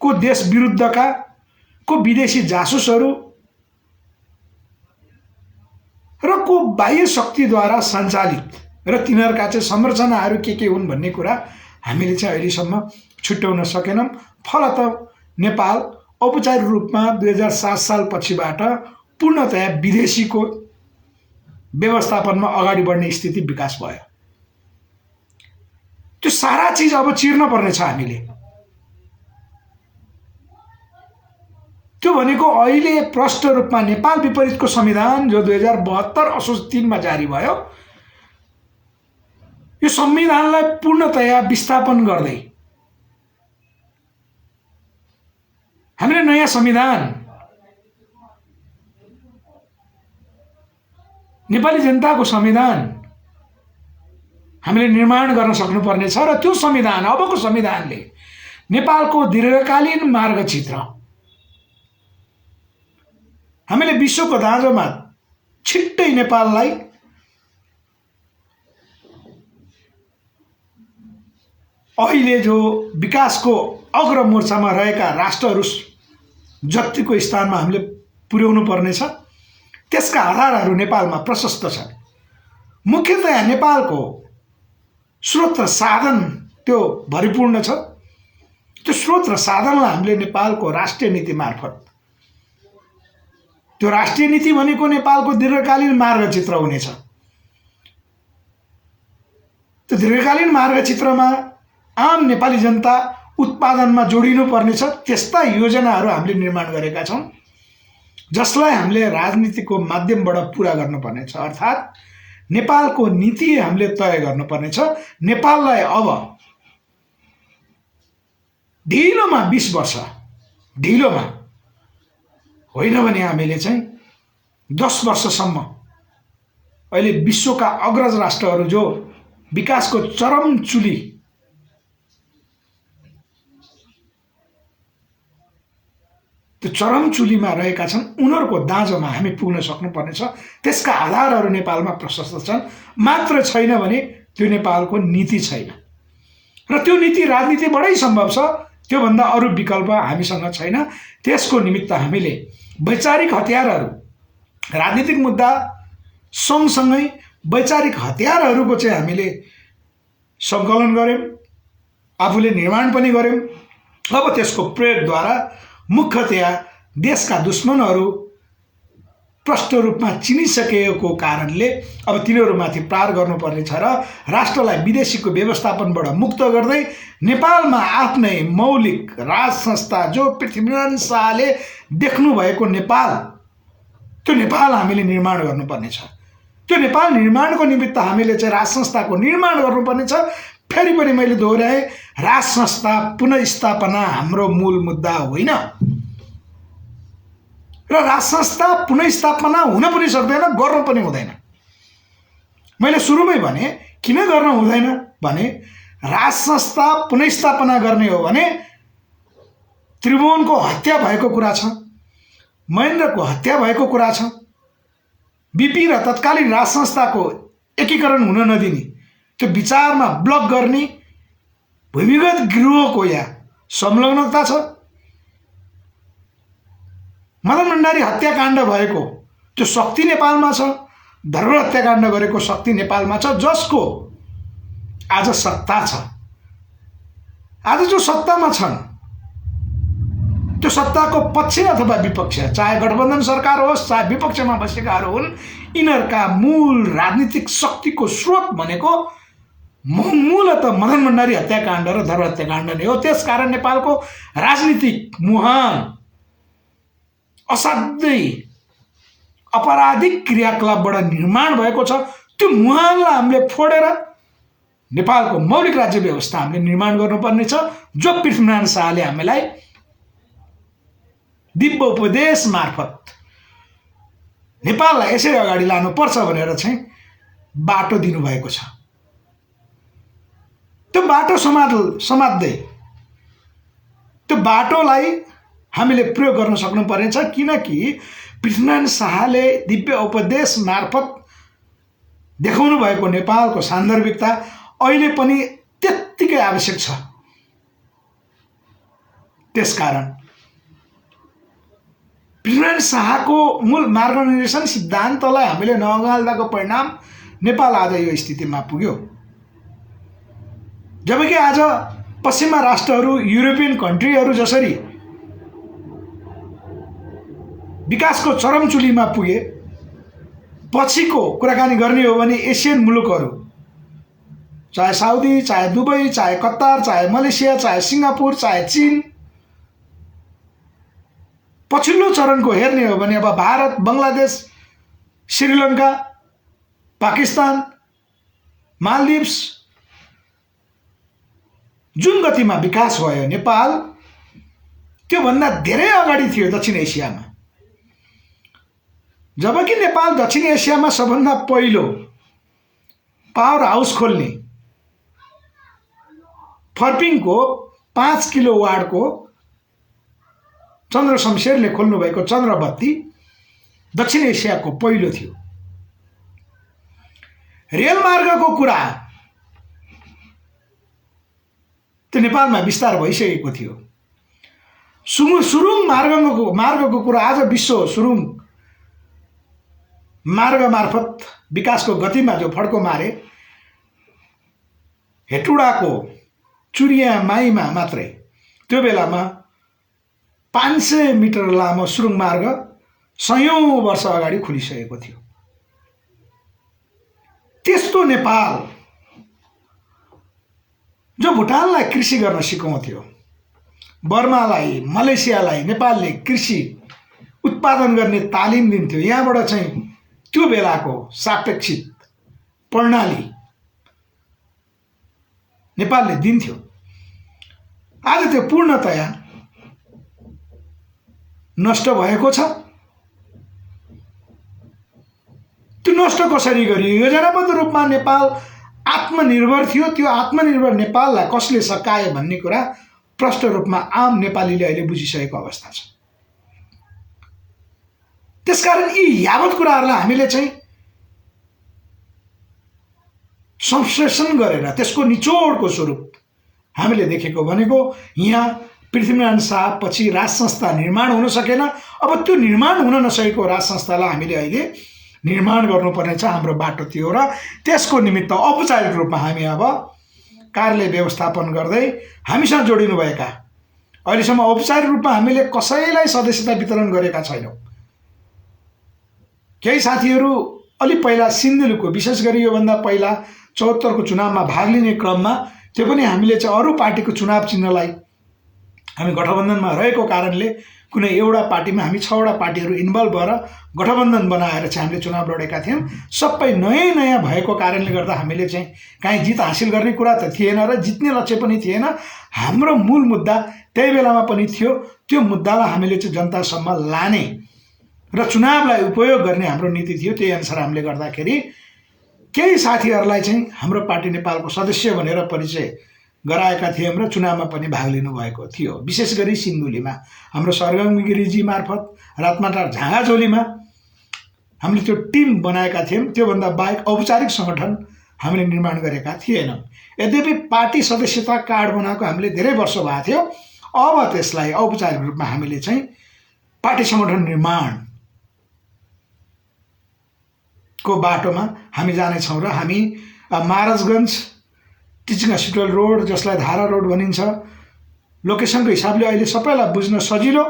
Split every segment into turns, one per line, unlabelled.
को देश विरुद्धका को विदेशी जासुसहरू र को बाह्य शक्तिद्वारा सञ्चालित र तिनीहरूका चाहिँ संरचनाहरू के हुन् भन्ने कुरा हामीले चाहिँ अहिलेसम्म छुट्याउन सकेनौँ। फलत नेपाल औपचारिक रूपमा 2007 साल पछिबाट पूर्णतया विदेशीको व्यवस्थापनमा अगाडि बढ्ने स्थिति विकास भयो। त्यो सारा चीज अब चिर्न पर्नेछ हामीले। त्यो भनेको अहिले प्रष्ट रूपमा नेपाल विपरीतको संविधान जो 2072 असोज 3 मा जारी भयो, यो संविधानलाई पूर्णतया विस्थापन गर्दै हामीले नयाँ संविधान नेपाली जनताको संविधान हामीले निर्माण गर्न सक्नुपर्ने छ। र त्यो संविधान, अबको संविधानले नेपालको दीर्घकालीन मार्गचित्र हामीले विश्वको दाँजोमा छिट्टै नेपाललाई अहिले जो विकासको अग्रमोर्चामा रहेका राष्ट्रहरू जतिको स्थानमा हामीले पुर्याउनु पर्नेछ, त्यसका आधारहरू नेपालमा प्रशस्त छन्। मुख्यतया नेपालको स्रोत र साधन त्यो भरिपूर्ण छ। त्यो स्रोत र साधनलाई हामीले नेपालको राष्ट्रिय नीति मार्फत, त्यो राष्ट्रिय नीति भनेको नेपालको दीर्घकालीन मार्गचित्र हुनेछ। त्यो दीर्घकालीन मार्गचित्रमा आम नेपाली जनता उत्पादनमा जोडिनु पर्नेछ। त्यस्ता योजनाहरू हामीले निर्माण गरेका छौँ, जसलाई हामीले राजनीतिको माध्यमबाट पूरा गर्नुपर्नेछ। अर्थात् नेपालको नीति हामीले तय गर्नुपर्नेछ। नेपाललाई अब ढिलोमा 20 वर्ष, ढिलोमा होइन भने हामीले चाहिँ 10 वर्षसम्म अहिले विश्वका अग्रज राष्ट्रहरू जो विकासको चरम चुली त्यो चरम चुलीमा रहेका छन्, उनीहरूको दाँजोमा हामी पुग्न सक्नुपर्नेछ। त्यसका आधारहरू नेपालमा प्रशस्त छन्, मात्र छैन भने त्यो नेपालको नीति छैन। र त्यो नीति राजनीतिबाटै सम्भव छ, त्योभन्दा अरू विकल्प हामीसँग छैन। त्यसको निमित्त हामीले वैचारिक हतियारहरू, राजनीतिक मुद्दा सँगसँगै वैचारिक हतियारहरूको चाहिँ हामीले सङ्कलन गऱ्यौँ, आफूले निर्माण पनि गऱ्यौँ। अब त्यसको प्रयोगद्वारा मुख्यतया देशका दुश्मनहरू प्रष्ट रूपमा चिनिसकेको कारणले अब तिनीहरूमाथि प्रहार गर्नुपर्नेछ र राष्ट्रलाई विदेशीको व्यवस्थापनबाट मुक्त गर्दै नेपालमा आफ्नै मौलिक राज संस्था जो पृथ्वीनारायण शाहले देख्नु भएको नेपाल, त्यो नेपाल हामीले निर्माण गर्नुपर्नेछ। त्यो नेपाल निर्माणको निमित्त हामीले चाहिँ राज संस्थाको निर्माण गर्नुपर्नेछ। फेरि पनि मैले दोहोऱ्याएँ, राज संस्था पुनर्स्थापना हाम्रो मूल मुद्दा होइन र राज संस्था पुनर्स्थापना हुन पनि सक्दैन, गर्न पनि हुँदैन। मैले सुरुमै भने किन गर्न हुँदैन भने राज संस्था पुनर्स्थापना गर्ने हो भने त्रिभुवनको हत्या भएको कुरा छ, महेन्द्रको हत्या भएको कुरा छ, बीपी र तत्कालीन राज संस्थाको एकीकरण हुन नदिने, त्यो विचारमा ब्लक गर्ने भूमिगत गिरोहको यहाँ संलग्नता छ। मदन भण्डारी हत्याकाण्ड भएको त्यो शक्ति नेपालमा छ, धर्म हत्याकाण्ड गरेको शक्ति नेपालमा छ, जसको आज सत्ता छ। आज जो सत्तामा छन् त्यो सत्ताको पक्ष अथवा विपक्ष, चाहे गठबन्धन सरकार होस् चाहे विपक्षमा बसेकाहरू हुन्, यिनीहरूका मूल राजनीतिक शक्तिको स्रोत भनेको मूलतः मदन भण्डारी हत्याकाण्ड र धर्म हत्याकाण्ड नै हो। त्यसकारण नेपालको राजनीतिक मुहान असाध्यै अपराधिक क्रियाकलापबाट निर्माण भएको छ। त्यो मुहानलाई हामीले फोडेर नेपालको मौलिक राज्य व्यवस्था हामीले निर्माण गर्नुपर्नेछ, जो पृथ्वीनारायण शाहले हामीलाई दिव्य उपदेश मार्फत नेपाललाई यसरी अगाडि लानुपर्छ भनेर चाहिँ बाटो दिनुभएको छ। त्यो बाटो समात्दै त्यो बाटोलाई हामीले प्रयोग गर्न सक्नुपर्नेछ, किनकि पृथ्वीनारायण शाहले दिव्य उपदेश मार्फत देखाउनु भएको नेपालको सान्दर्भिकता अहिले पनि त्यत्तिकै आवश्यक छ। त्यसकारण पृथ्वीनारायण शाहको मूल मार्गनिर्देशन सिद्धान्तलाई हामीले नअँगाल्दाको परिणाम नेपाल आज यो स्थितिमा पुग्यो। जबकि आज पश्चिमा राष्ट्रहरू, युरोपियन कन्ट्रीहरू जसरी विकासको चरमचुलीमा पुगे, पछिको कुराकानी गर्ने हो भने एसियन मुलुकहरू, चाहे साउदी, चाहे दुबई, चाहे कतार, चाहे मलेसिया, चाहे सिङ्गापुर, चाहे चीन, पछिल्लो चरणको हेर्ने हो भने अब भारत, बङ्गलादेश, श्रीलङ्का, पाकिस्तान, मालदिप्स, जुन गतिमा विकास भयो, नेपाल त्योभन्दा धेरै अगाडि थियो दक्षिण एसियामा। जबकि नेपाल दक्षिण एसियामा सबभन्दा पहिलो पावर हाउस खोल्ने, फर्पिङको 5 किलोवाटको चन्द्र शमशेरले खोल्नुभएको चन्द्रबत्ती दक्षिण एसियाको पहिलो थियो। रेलमार्गको कुरा त्यो नेपालमा विस्तार भइसकेको थियो। सुरुङ मार्गको कुरा आज विश्व सुरुङ मार्ग मार्फत विकासको गतिमा जो फड्को मारे, हेटुडाको चुरिया माईमा मात्रै त्यो बेलामा 500 मिटर लामो सुरुङ मार्ग 100औं वर्ष अगाडि खुलिसकेको थियो। त्यस्तो नेपाल जो भुटानलाई कृषि गर्न सिकाउँथ्यो, बर्मालाई, मलेसियालाई नेपालले कृषि उत्पादन गर्ने तालिम दिन्थ्यो, यहाँबाट चाहिँ त्यो बेलाको सापेक्षित प्रणाली नेपालले दिन्थ्यो। आज त्यो पूर्णतया नष्ट भएको छ। त्यो नष्ट कसरी गरियो? योजनाबद्ध रूपमा नेपाल आत्मनिर्भर थियो। त्यो आत्मनिर्भर नेपाललाई कसले सकायो भन्ने कुरा प्रष्ट रूपमा आम नेपालीले अहिले बुझिसकेको अवस्था छ। त्यसकारण यी यावत कुराहरूलाई हामीले चाहिँ संश्लेषण गरेर त्यसको निचोडको स्वरूप हामीले देखेको भनेको यहाँ पृथ्वीनारायण शाह पछि राज संस्था निर्माण हुन सकेन। अब त्यो निर्माण हुन नसकेको राज संस्थालाई हामीले अहिले निर्माण गर्नुपर्ने छ। हाम्रो बाटो थियो र त्यसको निमित्त औपचारिक रूपमा हामी अब कार्यालय व्यवस्थापन गर्दै हामीसँग जोडिनुभएका, अहिलेसम्म औपचारिक रूपमा हामीले कसैलाई सदस्यता वितरण गरेका छैनौँ। केही साथीहरू अलि पहिला सिन्धुलीको, विशेष गरी योभन्दा पहिला 74 को चुनावमा भाग लिने क्रममा त्यो पनि हामीले चाहिँ अरू पार्टीको चुनाव चिन्हलाई हामी गठबन्धनमा रहेको कारणले कुनै एउटा पार्टीमा हामी 6 वटा पार्टीहरू इन्भल्भ भएर गठबन्धन बनाएर चाहिँ हामीले चुनाव लडेका थियौँ। सबै नयाँ भएको कारणले गर्दा हामीले चाहिँ काहीँ जित हासिल गर्ने कुरा त थिएन र जित्ने लक्ष्य पनि थिएन। हाम्रो मूल मुद्दा त्यही बेलामा पनि थियो, त्यो मुद्दालाई हामीले चाहिँ जनतासम्म लाने र चुनावलाई उपयोग गर्ने हाम्रो नीति थियो। त्यही अनुसार हामीले गर्दाखेरि केही साथीहरूलाई चाहिँ हाम्रो पार्टी नेपालको सदस्य भनेर परिचय गराएका थियौँ र चुनावमा पनि भाग लिनुभएको थियो। विशेष गरी सिन्धुलीमा हाम्रो सरगम गिरिजी मार्फत, रातमाटार झाँगाझोलीमा हामीले त्यो टिम बनाएका थियौँ। त्योभन्दा बाहेक औपचारिक सङ्गठन हामीले निर्माण गरेका थिएनौँ। यद्यपि पार्टी सदस्यता कार्ड बनाएको हामीले धेरै वर्ष भएको थियो। अब त्यसलाई औपचारिक रूपमा हामीले चाहिँ पार्टी सङ्गठन निर्माण को बाटोमा हामी जानेछौँ र हामी महाराजगञ्ज टिचिङ हस्पिटल रोड, जसलाई धारा रोड भनिन्छ, लोकेसनको हिसाबले अहिले सबैलाई बुझ्न सजिलो,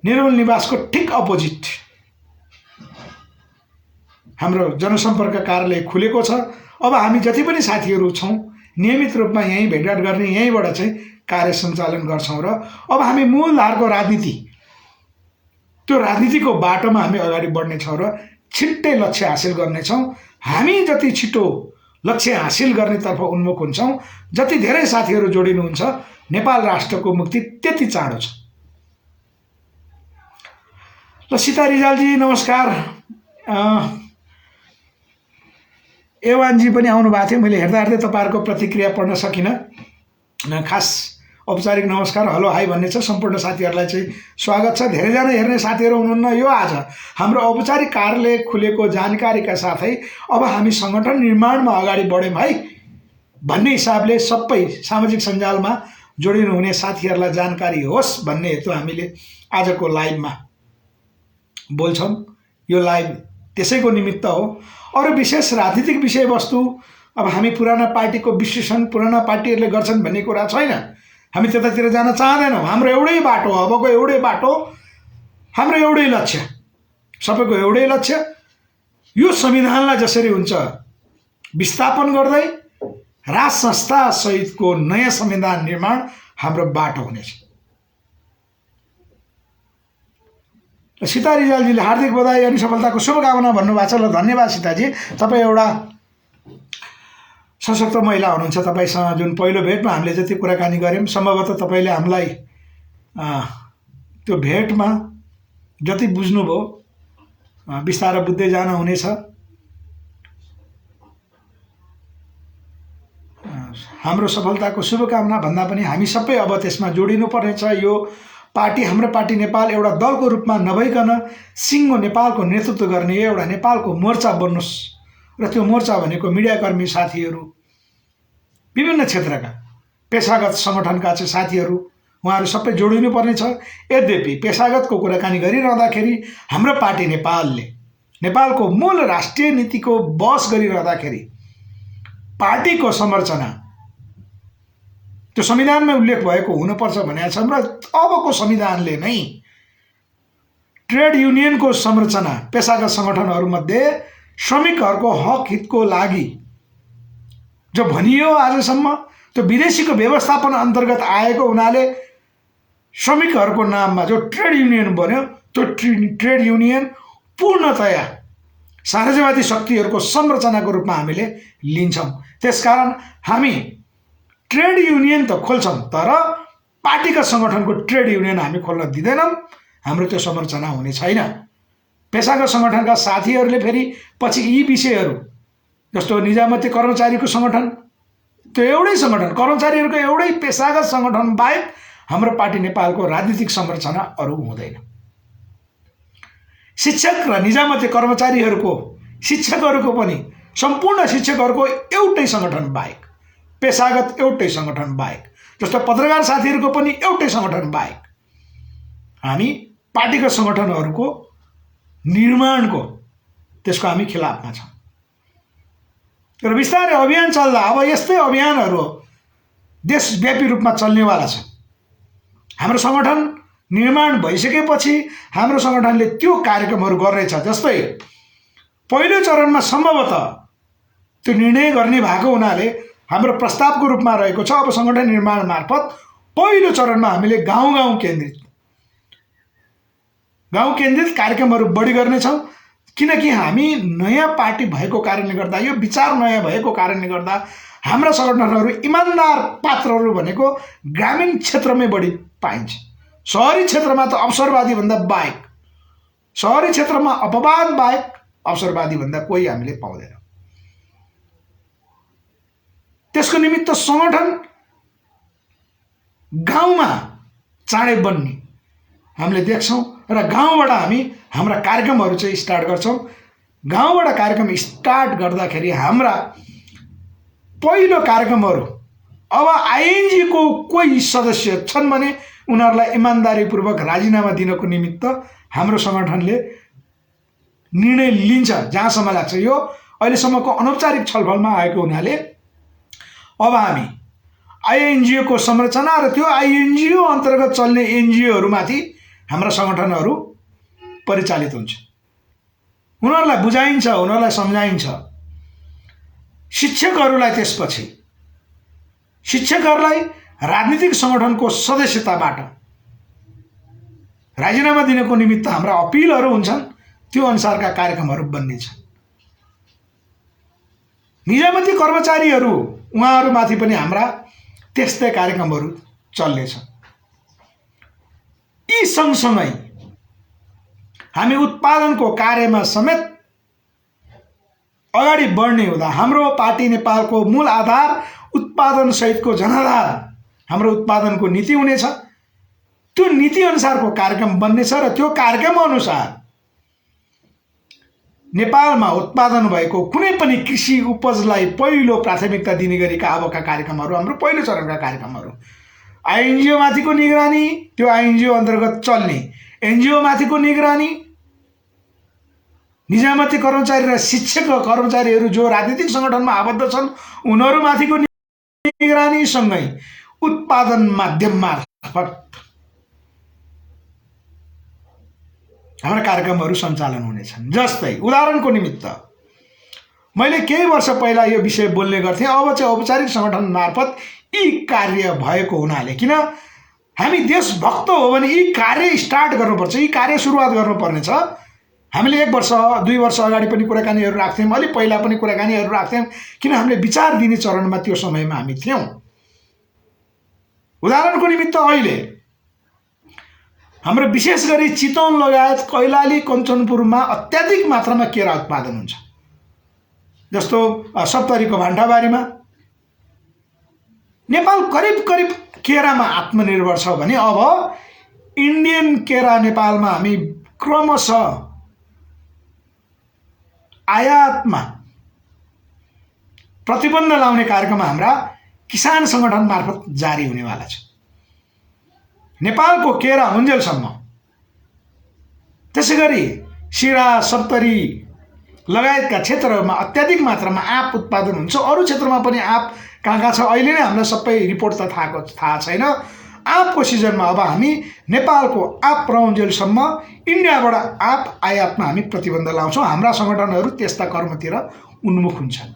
निर्मल निवासको ठिक अपोजिट हाम्रो जनसम्पर्क कार्यालय खुलेको छ। अब हामी जति पनि साथीहरू छौँ नियमित रूपमा यहीँ भेटघाट गर्ने, यहीँबाट चाहिँ कार्य सञ्चालन गर्छौँ र अब हामी मूलधारको राजनीति, त्यो राजनीतिको बाटोमा हामी अगाडि बढ्नेछौँ र छिट्टै लक्ष्य हासिल गर्नेछौँ। हामी जति छिटो लक्ष्य हासिल गर्नेतर्फ उन्मुख हुन्छौँ, जति धेरै साथीहरू जोडिनुहुन्छ, नेपाल राष्ट्रको मुक्ति त्यति चाँडो छ। ल सीता रिजालजी नमस्कार। एवानजी पनि आउनु भएको थियो, मैले हेर्दा हेर्दै तपाईँहरूको प्रतिक्रिया पढ्न सकिनँ। खास औपचारिक नमस्कार, हेलो हाई भन्ने छ। सम्पूर्ण साथीहरूलाई चाहिँ स्वागत छ। धेरैजना हेर्ने साथीहरू हुनुहुन्न। यो आज हाम्रो औपचारिक कार्यालय खुलेको जानकारीका साथै अब हामी सङ्गठन निर्माणमा अगाडि बढ्यौँ है भन्ने हिसाबले सबै सामाजिक सञ्जालमा जोडिनुहुने साथीहरूलाई जानकारी होस् भन्ने हेतु हामीले आजको लाइभमा बोल्छौँ। यो लाइभ त्यसैको निमित्त हो। अरू विशेष राजनीतिक विषयवस्तु अब हामी पुराना पार्टीको विश्लेषण पुराना पार्टीहरूले गर्छन् भन्ने कुरा छैन। हामी त्यतातिर जान चाहँदैनौँ। हाम्रो एउटै बाटो, अबको एउटै बाटो, हाम्रो एउटै लक्ष्य, सबैको एउटै लक्ष्य। यो संविधानलाई जसरी हुन्छ विस्थापन गर्दै राज संस्था सहितको नयाँ संविधान निर्माण हाम्रो बाटो हुनेछ। सीता रिजालजीले हार्दिक बधाई अनि सफलताको शुभकामना भन्नुभएको छ। ल धन्यवाद सीताजी। तपाईँ एउटा सशक्त महिला हुनुहुन्छ। तपाईँसँग जुन पहिलो भेटमा हामीले जति कुराकानी गऱ्यौँ सम्भवतः तपाईँले हामीलाई त्यो भेटमा जति बुझ्नुभयो बिस्तारै बुझ्दै जानुहुनेछ। हाम्रो सफलताको शुभकामना भन्दा पनि हामी सबै अब त्यसमा जोडिनुपर्नेछ। यो पार्टी, हाम्रो पार्टी नेपाल एउटा दलको रूपमा नभइकन सिङ्गो नेपालको नेतृत्व गर्ने एउटा नेपालको मोर्चा बन्नुहोस्। र त्यो मोर्चा भनेको मिडियाकर्मी साथीहरू, विभिन्न क्षेत्रका पेसागत सङ्गठनका चाहिँ साथीहरू, उहाँहरू सबै जोडिनुपर्नेछ। यद्यपि पेसागतको कुराकानी गरिरहँदाखेरि हाम्रो पार्टी नेपालले नेपालको मूल राष्ट्रिय नीतिको बहस गरिरहँदाखेरि पार्टीको संरचना त्यो संविधानमै उल्लेख भएको हुनुपर्छ भनेका छौँ। र अबको संविधानले नै ट्रेड युनियनको संरचना पेसागत सङ्गठनहरूमध्ये श्रमिकहरूको हक हितको लागि जो भनियो आजसम्म त्यो विदेशीको व्यवस्थापन अन्तर्गत आएको हुनाले श्रमिकहरूको नाममा जो ट्रेड युनियन बन्यो त्यो ट्रेड युनियन पूर्णतया साम्राज्यवादी शक्तिहरूको संरचनाको रूपमा हामीले लिन्छौँ। त्यसकारण हामी ट्रेड युनियन त खोल्छौँ तर पार्टीका सङ्गठनको ट्रेड युनियन हामी खोल्न दिँदैनौँ। हाम्रो त्यो संरचना हुने छैन। पेसागत सङ्गठनका साथीहरूले फेरि पछि यी विषयहरू जस्तो निजामती कर्मचारीको सङ्गठन, त्यो एउटै सङ्गठन, कर्मचारीहरूको एउटै पेसागत सङ्गठन बाहेक हाम्रो पार्टी नेपालको राजनीतिक संरचना अरू हुँदैन। शिक्षक र निजामती कर्मचारीहरूको, शिक्षकहरूको पनि सम्पूर्ण शिक्षकहरूको एउटै सङ्गठन बाहेक, पेसागत एउटै सङ्गठन बाहेक, जस्तो पत्रकार साथीहरूको पनि एउटै सङ्गठन बाहेक हामी पार्टीका सङ्गठनहरूको निर्माणको त्यसको हामी खिलाफमा छौँ। र बिस्तारै अभियान चल्दा अब यस्तै अभियानहरू देशव्यापी रूपमा चल्नेवाला छ। हाम्रो सङ्गठन निर्माण भइसकेपछि हाम्रो सङ्गठनले त्यो कार्यक्रमहरू गर्नेछ। जस्तै पहिलो चरणमा सम्भवतः त्यो निर्णय गर्ने भएको हुनाले हाम्रो प्रस्तावको रूपमा रहेको छ। अब सङ्गठन निर्माण मार्फत पहिलो चरणमा हामीले गाउँ केन्द्रित कार्यक्रमहरू बढी गर्नेछौँ। किनकि हामी नयाँ पार्टी भएको कारणले गर्दा, यो विचार नयाँ भएको कारणले गर्दा हाम्रा सङ्गठनहरू इमान्दार पात्रहरू भनेको ग्रामीण क्षेत्रमै बढी पाइन्छ। सहरी क्षेत्रमा त अवसरवादी भन्दा बाहेक, सहरी क्षेत्रमा अपवाद बाहेक अवसरवादी भन्दा कोही हामीले पाउँदैन। त्यसको निमित्त सङ्गठन गाउँमा चाँडै बन्ने हामीले देख्छौँ र गाउँबाट हामी हाम्रा कार्यक्रमहरू चाहिँ स्टार्ट गर्छौँ। गाउँबाट कार्यक्रम स्टार्ट गर्दाखेरि हाम्रा पहिलो कार्यक्रमहरू अब आइएनजीको कोही सदस्य छन् भने उनीहरूलाई इमान्दारीपूर्वक राजीनामा दिनको निमित्त हाम्रो सङ्गठनले निर्णय लिन्छ। जहाँसम्म लाग्छ यो अहिलेसम्मको अनौपचारिक छलफलमा आएको हुनाले अब हामी आइएनजिओको संरचना र त्यो आइएनजिओ अन्तर्गत चल्ने एनजिओहरूमाथि हाम्रा सङ्गठनहरू परिचालित हुन्छ। उनीहरूलाई बुझाइन्छ, उनीहरूलाई सम्झाइन्छ। शिक्षकहरूलाई त्यसपछि शिक्षकहरूलाई राजनीतिक सङ्गठनको सदस्यताबाट राजीनामा दिनको निमित्त हाम्रा अपिलहरू हुन्छन्। त्यो अनुसारका कार्यक्रमहरू बन्नेछन्। निजामती कर्मचारीहरू उहाँहरूमाथि पनि हाम्रा त्यस्तै कार्यक्रमहरू चल्नेछ। यी सँगसँगै हामी उत्पादनको कार्यमा समेत अगाडि बढ्ने हुँदा हाम्रो पार्टी नेपालको मूल आधार उत्पादन सहितको जनाधार हाम्रो उत्पादनको नीति हुनेछ। त्यो नीति अनुसारको कार्यक्रम बन्नेछ र त्यो कार्यक्रम अनुसार नेपालमा उत्पादन भएको कुनै पनि कृषि उपजलाई पहिलो प्राथमिकता दिने गरेका अबका कार्यक्रमहरू हाम्रो पहिलो चरणका कार्यक्रमहरू आइएनजिओ माथिको निगरानी, त्यो आइएनजिओ अन्तर्गत चल्ने एनजिओ माथिको निगरानी, निजामती कर्मचारी र शिक्षक कर्मचारीहरू जो राजनीतिक सङ्गठनमा आबद्ध छन् उनीहरूमाथिको निगरानी सँगै उत्पादन माध्यम मार्फत हाम्रा कार्यक्रमहरू सञ्चालन हुनेछन्। जस्तै उदाहरणको निमित्त मैले केही वर्ष पहिला यो विषय बोल्ने गर्थेँ। अब चाहिँ औपचारिक सङ्गठन मार्फत यी कार्य भएको हुनाले, किन हामी देशभक्त हो भने यी कार्य स्टार्ट गर्नुपर्छ, यी कार्य सुरुवात गर्नुपर्नेछ। हामीले 1 वर्ष 2 वर्ष अगाडि पनि कुराकानीहरू राख्थ्यौँ, अलि पहिला पनि कुराकानीहरू राख्थ्यौँ, किन हामीले विचार दिने चरणमा त्यो समयमा हामी थियौँ। उदाहरणको निमित्त अहिले हाम्रो विशेष गरी चितवन लगायत कैलाली कञ्चनपुरमा अत्याधिक मात्रामा केरा उत्पादन हुन्छ। जस्तो सप्तरीको भान्टाबारीमा नेपाल करिब करिब केरामा आत्मनिर्भर छ भने अब इन्डियन केरा नेपालमा हामी क्रमशः आयातमा प्रतिबन्ध लाउने कार्यक्रम हाम्रा किसान सङ्गठन मार्फत जारी हुनेवाला छ। नेपालको केरा हुन्जेलसम्म, त्यसै गरी सिरा सप्तरी लगायतका क्षेत्रहरूमा अत्याधिक मात्रामा आँप उत्पादन हुन्छ। अरू क्षेत्रमा पनि आँप कहाँ छ अहिले नै हामीलाई सबै रिपोर्ट त थाहा छैन। आँपको सिजनमा अब हामी नेपालको आँप रहन्जेलसम्म इन्डियाबाट आँप आयातमा हामी प्रतिबन्ध लाउँछौँ। हाम्रा सङ्गठनहरू त्यस्ता कर्मतिर उन्मुख हुन्छन्।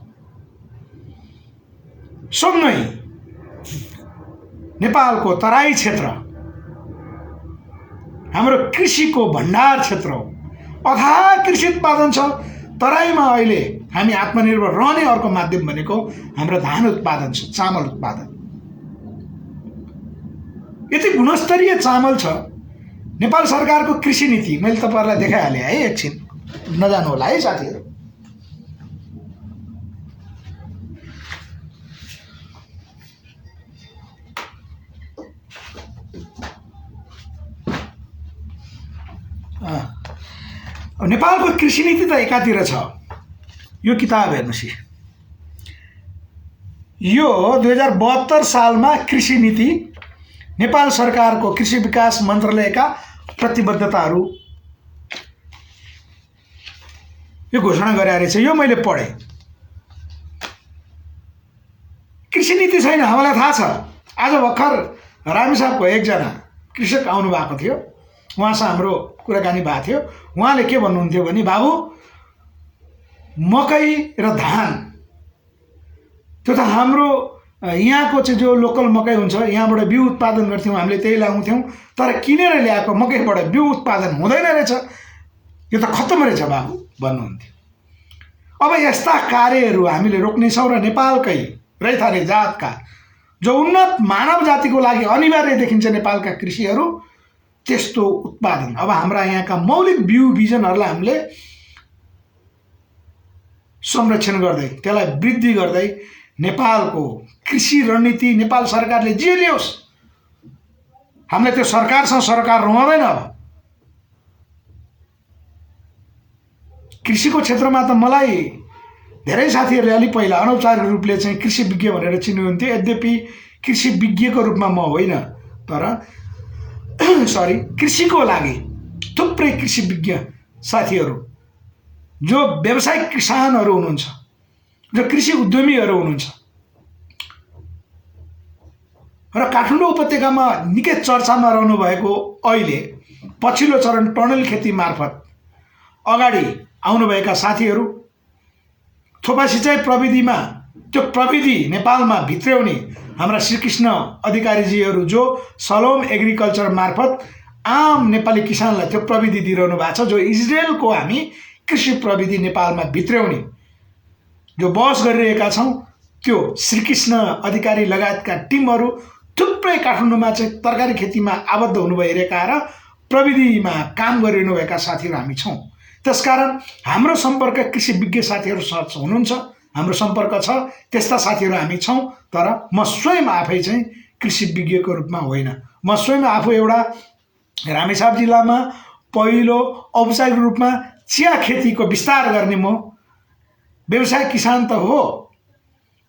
सँगै नेपालको तराई क्षेत्र हाम्रो कृषिको भण्डार क्षेत्र हो, अथाह कृषि उत्पादन छ। तराईमा अहिले हामी आत्मनिर्भर रहने अर्को माध्यम भनेको हाम्रो धान उत्पादन छ, चामल उत्पादन। यति गुणस्तरीय चामल छ। नेपाल सरकारको कृषि नीति मैले तपाईहरुलाई देखाइहालेँ है, एकछिन नजानु होला है साथीहरु। नेपालको कृषि नीति त एकातिर छ। यो किताब हेर्नुस्, यो 2072 सालमा कृषि नीति नेपाल सरकारको कृषि विकास मन्त्रालयका प्रतिबद्धताहरू यो घोषणा गरेको रहेछ। यो मैले पढेँ। कृषि नीति छैन, हामीलाई थाहा छ। आज भर्खर रामेसापको एकजना कृषक आउनु भएको थियो, उहाँसँग हाम्रो कुराकानी भएको थियो। उहाँले के भन्नुहुन्थ्यो भने, बाबु मकै र धान त्यो त हाम्रो यहाँको चाहिँ जो लोकल मकै हुन्छ यहाँबाट बिउ उत्पादन गर्थ्यौँ, हामीले त्यही लगाउँथ्यौँ। तर किनेर ल्याएको मकैबाट बिउ उत्पादन हुँदैन रहेछ, यो त खत्तम रहेछ बाबु भन्नुहुन्थ्यो। अब यस्ता कार्यहरू हामीले रोक्नेछौँ र नेपालकै रैथाने जातका जो उन्नत मानव जातिको लागि अनिवार्य देखिन्छ नेपालका कृषिहरू, त्यस्तो उत्पादन अब हाम्रा यहाँका मौलिक बिउ बिजनहरूलाई हामीले संरक्षण गर्दै त्यसलाई वृद्धि गर्दै नेपालको कृषि रणनीति नेपाल सरकारले जे ल्याओस्, हामीले त्यो सरकारसँग सरकार रहँदैन। अब कृषिको क्षेत्रमा त मलाई धेरै साथीहरूले अलि पहिला अनौपचारिक रूपले चाहिँ कृषि विज्ञ भनेर चिन्नुहुन्थ्यो। यद्यपि कृषि विज्ञको रूपमा म होइन, तर कृषिको लागि थुप्रै कृषि विज्ञ साथीहरू जो व्यावसायिक किसानहरू हुनुहुन्छ, जो कृषि उद्यमीहरू हुनुहुन्छ र काठमाडौँ उपत्यकामा निकै चर्चामा रहनु भएको अहिले पछिल्लो चरण टनल खेती मार्फत अगाडि आउनुभएका साथीहरू, थोपा सिँचाइ प्रविधिमा त्यो प्रविधि नेपालमा भित्र्याउने हाम्रा श्रीकृष्ण अधिकारीजीहरू जो सलोम एग्रिकल्चर मार्फत आम नेपाली किसानलाई त्यो प्रविधि दिइरहनु भएको छ। जो इजरायलको हामी कृषि प्रविधि नेपालमा भित्र्याउने जो बहस गरिरहेका छौँ, त्यो श्रीकृष्ण अधिकारी लगायतका टिमहरू थुप्रै काठमाडौँमा चाहिँ तरकारी खेतीमा आबद्ध हुनु भइरहेका र प्रविधिमा काम गरिरहनुभएका साथीहरू हामी छौँ। त्यसकारण हाम्रो सम्पर्क कृषि विज्ञ साथीहरू हुनुहुन्छ, हाम्रो सम्पर्क छ, त्यस्ता साथीहरू हामी छौँ। तर म स्वयं आफै चाहिँ कृषि विज्ञको रूपमा होइन, म स्वयं आफू एउटा रामेछाप जिल्लामा पहिलो औपचारिक रूपमा चिया खेतीको विस्तार गर्ने म व्यवसाय किसान त हो।